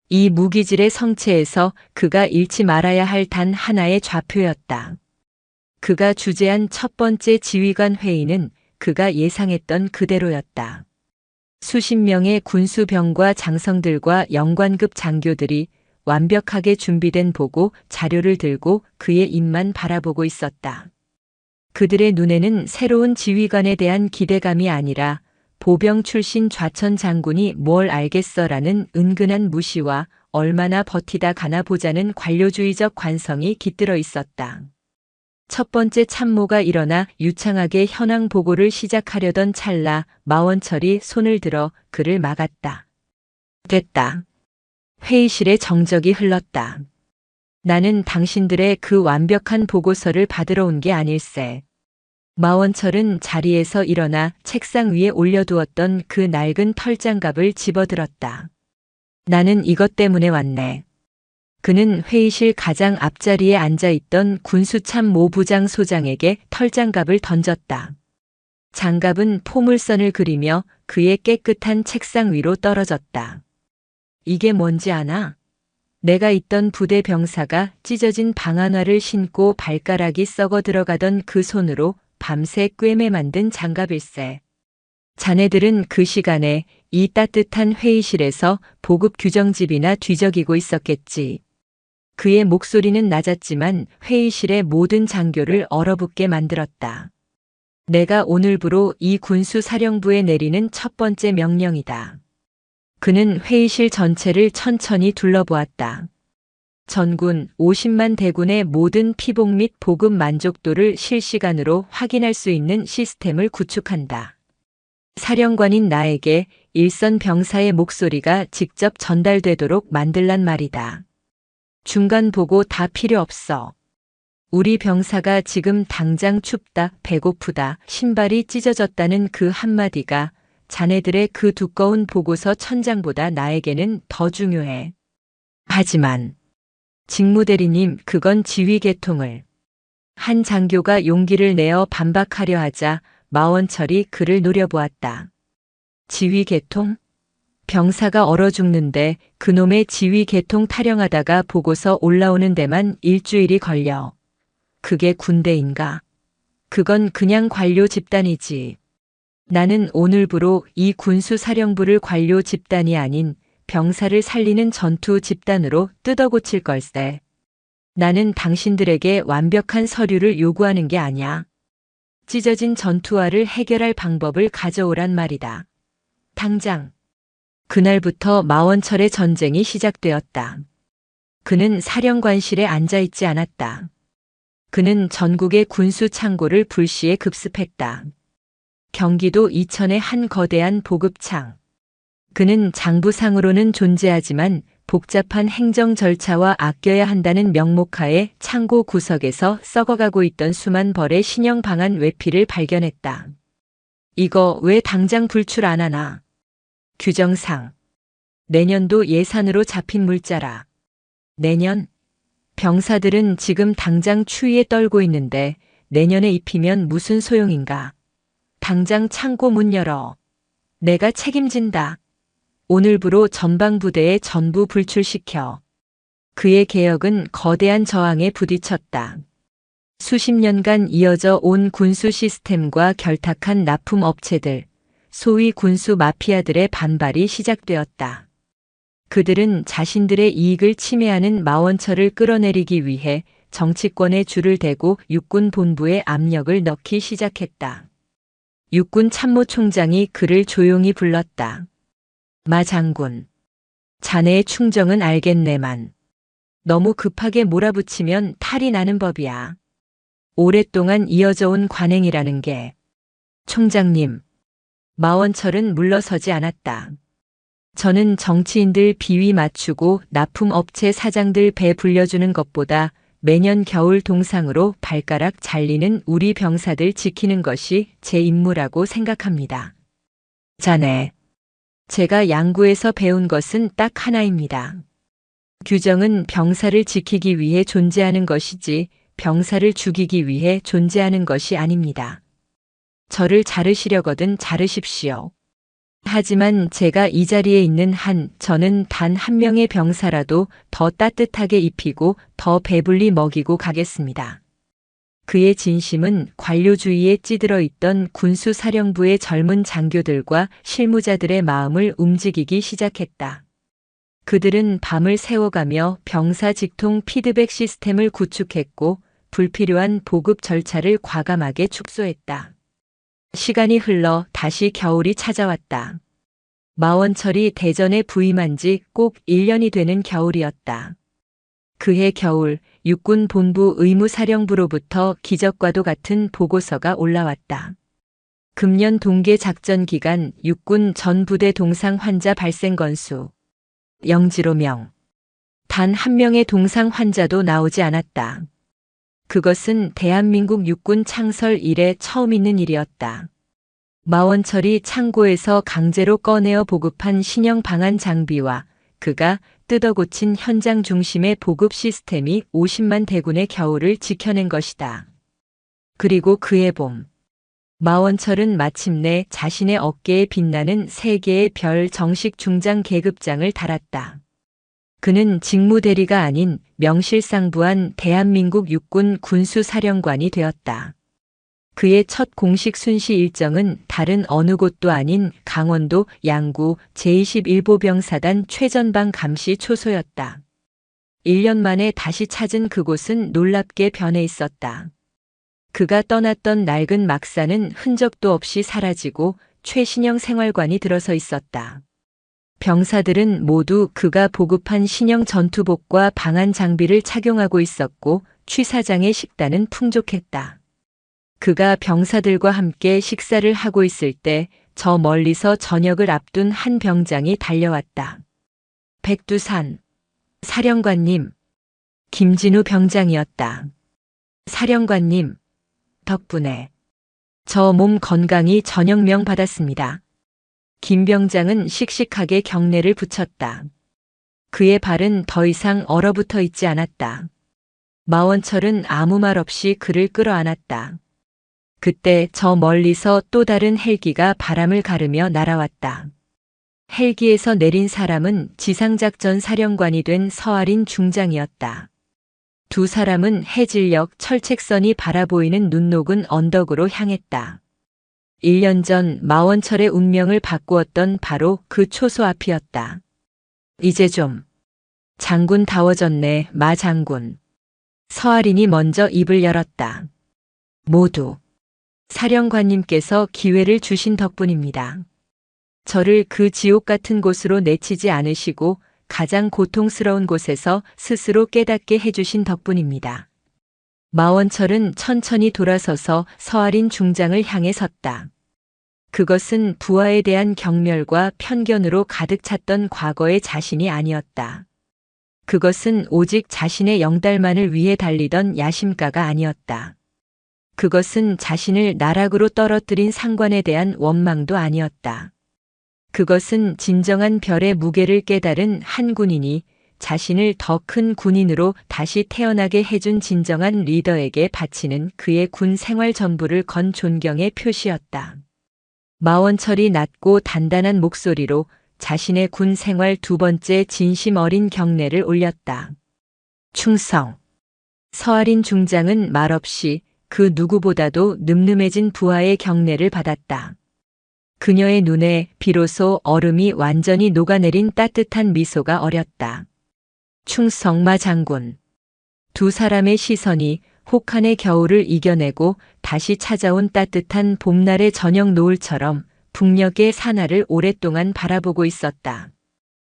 이 무기질의 성체에서 그가 잃지 말아야 할 단 하나의 좌표였다. 그가 주재한 첫 번째 지휘관 회의는 그가 예상했던 그대로였다. 수십 명의 군수병과 장성들과 영관급 장교들이 완벽하게 준비된 보고 자료를 들고 그의 입만 바라보고 있었다. 그들의 눈에는 새로운 지휘관에 대한 기대감이 아니라 보병 출신 좌천 장군이 뭘 알겠어라는 은근한 무시와 얼마나 버티다 가나 보자는 관료주의적 관성이 깃들어 있었다. 첫 번째 참모가 일어나 유창하게 현황 보고를 시작하려던 찰나 마원철이 손을 들어 그를 막았다. 됐다. 회의실에 정적이 흘렀다. 나는 당신들의 그 완벽한 보고서를 받으러 온 게 아닐세. 마원철은 자리에서 일어나 책상 위에 올려두었던 그 낡은 털장갑을 집어들었다. 나는 이것 때문에 왔네. 그는 회의실 가장 앞자리에 앉아있던 군수참모 부장 소장에게 털장갑을 던졌다. 장갑은 포물선을 그리며 그의 깨끗한 책상 위로 떨어졌다. 이게 뭔지 아나? 내가 있던 부대 병사가 찢어진 방한화를 신고 발가락이 썩어 들어가던 그 손으로 밤새 꿰매 만든 장갑일세. 자네들은 그 시간에 이 따뜻한 회의실에서 보급 규정집이나 뒤적이고 있었겠지. 그의 목소리는 낮았지만 회의실의 모든 장교를 얼어붙게 만들었다. 내가 오늘부로 이 군수사령부에 내리는 첫 번째 명령이다. 그는 회의실 전체를 천천히 둘러보았다. 전군 50만 대군의 모든 피복 및 보급 만족도를 실시간으로 확인할 수 있는 시스템을 구축한다. 사령관인 나에게 일선 병사의 목소리가 직접 전달되도록 만들란 말이다. 중간 보고 다 필요 없어. 우리 병사가 지금 당장 춥다, 배고프다, 신발이 찢어졌다는 그 한마디가 자네들의 그 두꺼운 보고서 천장보다 나에게는 더 중요해. 하지만 직무대리님, 그건 지휘 계통을. 한 장교가 용기를 내어 반박하려 하자 마원철이 그를 노려보았다. 지휘 계통? 병사가 얼어 죽는데 그놈의 지휘 계통 타령하다가 보고서 올라오는 데만 일주일이 걸려. 그게 군대인가? 그건 그냥 관료 집단이지. 나는 오늘부로 이 군수사령부를 관료 집단이 아닌 병사를 살리는 전투 집단으로 뜯어고칠 걸세. 나는 당신들에게 완벽한 서류를 요구하는 게 아니야. 찢어진 전투화를 해결할 방법을 가져오란 말이다. 당장. 그날부터 마원철의 전쟁이 시작되었다. 그는 사령관실에 앉아있지 않았다. 그는 전국의 군수 창고를 불시에 급습했다. 경기도 이천의 한 거대한 보급창. 그는 장부상으로는 존재하지만 복잡한 행정 절차와 아껴야 한다는 명목하에 창고 구석에서 썩어가고 있던 수만 벌의 신형 방한 외피를 발견했다. 이거 왜 당장 불출 안 하나? 규정상. 내년도 예산으로 잡힌 물자라. 내년? 병사들은 지금 당장 추위에 떨고 있는데 내년에 입히면 무슨 소용인가? 당장 창고 문 열어. 내가 책임진다. 오늘부로 전방부대에 전부 불출시켜. 그의 개혁은 거대한 저항에 부딪혔다. 수십 년간 이어져 온 군수 시스템과 결탁한 납품 업체들, 소위 군수 마피아들의 반발이 시작되었다. 그들은 자신들의 이익을 침해하는 마원철을 끌어내리기 위해 정치권에 줄을 대고 육군 본부에 압력을 넣기 시작했다. 육군 참모총장이 그를 조용히 불렀다. 마 장군. 자네의 충정은 알겠네만. 너무 급하게 몰아붙이면 탈이 나는 법이야. 오랫동안 이어져 온 관행이라는 게. 총장님. 마원철은 물러서지 않았다. 저는 정치인들 비위 맞추고 납품업체 사장들 배 불려주는 것보다 매년 겨울 동상으로 발가락 잘리는 우리 병사들 지키는 것이 제 임무라고 생각합니다. 자네, 제가 양구에서 배운 것은 딱 하나입니다. 규정은 병사를 지키기 위해 존재하는 것이지 병사를 죽이기 위해 존재하는 것이 아닙니다. 저를 자르시려거든 자르십시오. 하지만 제가 이 자리에 있는 한 저는 단 한 명의 병사라도 더 따뜻하게 입히고 더 배불리 먹이고 가겠습니다. 그의 진심은 관료주의에 찌들어 있던 군수사령부의 젊은 장교들과 실무자들의 마음을 움직이기 시작했다. 그들은 밤을 새워가며 병사 직통 피드백 시스템을 구축했고 불필요한 보급 절차를 과감하게 축소했다. 시간이 흘러 다시 겨울이 찾아왔다. 마원철이 대전에 부임한 지 꼭 1년이 되는 겨울이었다. 그해 겨울 육군 본부 의무사령부로부터 기적과도 같은 보고서가 올라왔다. 금년 동계 작전 기간 육군 전 부대 동상 환자 발생 건수 0로 명. 단 한 명의 동상 환자도 나오지 않았다. 그것은 대한민국 육군 창설 이래 처음 있는 일이었다. 마원철이 창고에서 강제로 꺼내어 보급한 신형 방한 장비와 그가 뜯어고친 현장 중심의 보급 시스템이 50만 대군의 겨울을 지켜낸 것이다. 그리고 그해 봄, 마원철은 마침내 자신의 어깨에 빛나는 3개의 별 정식 중장 계급장을 달았다. 그는 직무대리가 아닌 명실상부한 대한민국 육군 군수사령관이 되었다. 그의 첫 공식 순시 일정은 다른 어느 곳도 아닌 강원도 양구 제21보병사단 최전방 감시 초소였다. 1년 만에 다시 찾은 그곳은 놀랍게 변해 있었다. 그가 떠났던 낡은 막사는 흔적도 없이 사라지고 최신형 생활관이 들어서 있었다. 병사들은 모두 그가 보급한 신형 전투복과 방한 장비를 착용하고 있었고 취사장의 식단은 풍족했다. 그가 병사들과 함께 식사를 하고 있을 때 저 멀리서 저녁을 앞둔 한 병장이 달려왔다. 백두산 사령관님, 김진우 병장이었다. 사령관님, 덕분에 저 몸 건강히 전역명 받았습니다. 김 병장은 씩씩하게 경례를 붙였다. 그의 발은 더 이상 얼어붙어 있지 않았다. 마원철은 아무 말 없이 그를 끌어안았다. 그때 저 멀리서 또 다른 헬기가 바람을 가르며 날아왔다. 헬기에서 내린 사람은 지상작전 사령관이 된 서아린 중장이었다. 두 사람은 해질녘 철책선이 바라보이는 눈 녹은 언덕으로 향했다. 1년 전 마원철의 운명을 바꾸었던 바로 그 초소 앞이었다. 이제 좀 장군다워졌네, 마 장군. 서아린이 먼저 입을 열었다. 모두 사령관님께서 기회를 주신 덕분입니다. 저를 그 지옥 같은 곳으로 내치지 않으시고 가장 고통스러운 곳에서 스스로 깨닫게 해주신 덕분입니다. 마원철은 천천히 돌아서서 서아린 중장을 향해 섰다. 그것은 부하에 대한 경멸과 편견으로 가득 찼던 과거의 자신이 아니었다. 그것은 오직 자신의 영달만을 위해 달리던 야심가가 아니었다. 그것은 자신을 나락으로 떨어뜨린 상관에 대한 원망도 아니었다. 그것은 진정한 별의 무게를 깨달은 한 군인이 자신을 더 큰 군인으로 다시 태어나게 해준 진정한 리더에게 바치는 그의 군 생활 전부를 건 존경의 표시였다. 마원철이 낮고 단단한 목소리로 자신의 군 생활 2번째 진심 어린 경례를 올렸다. 충성. 서아린 중장은 말없이 그 누구보다도 늠름해진 부하의 경례를 받았다. 그녀의 눈에 비로소 얼음이 완전히 녹아내린 따뜻한 미소가 어렸다. 충성, 마 장군. 두 사람의 시선이 혹한의 겨울을 이겨내고 다시 찾아온 따뜻한 봄날의 저녁 노을처럼 북녘의 산하를 오랫동안 바라보고 있었다.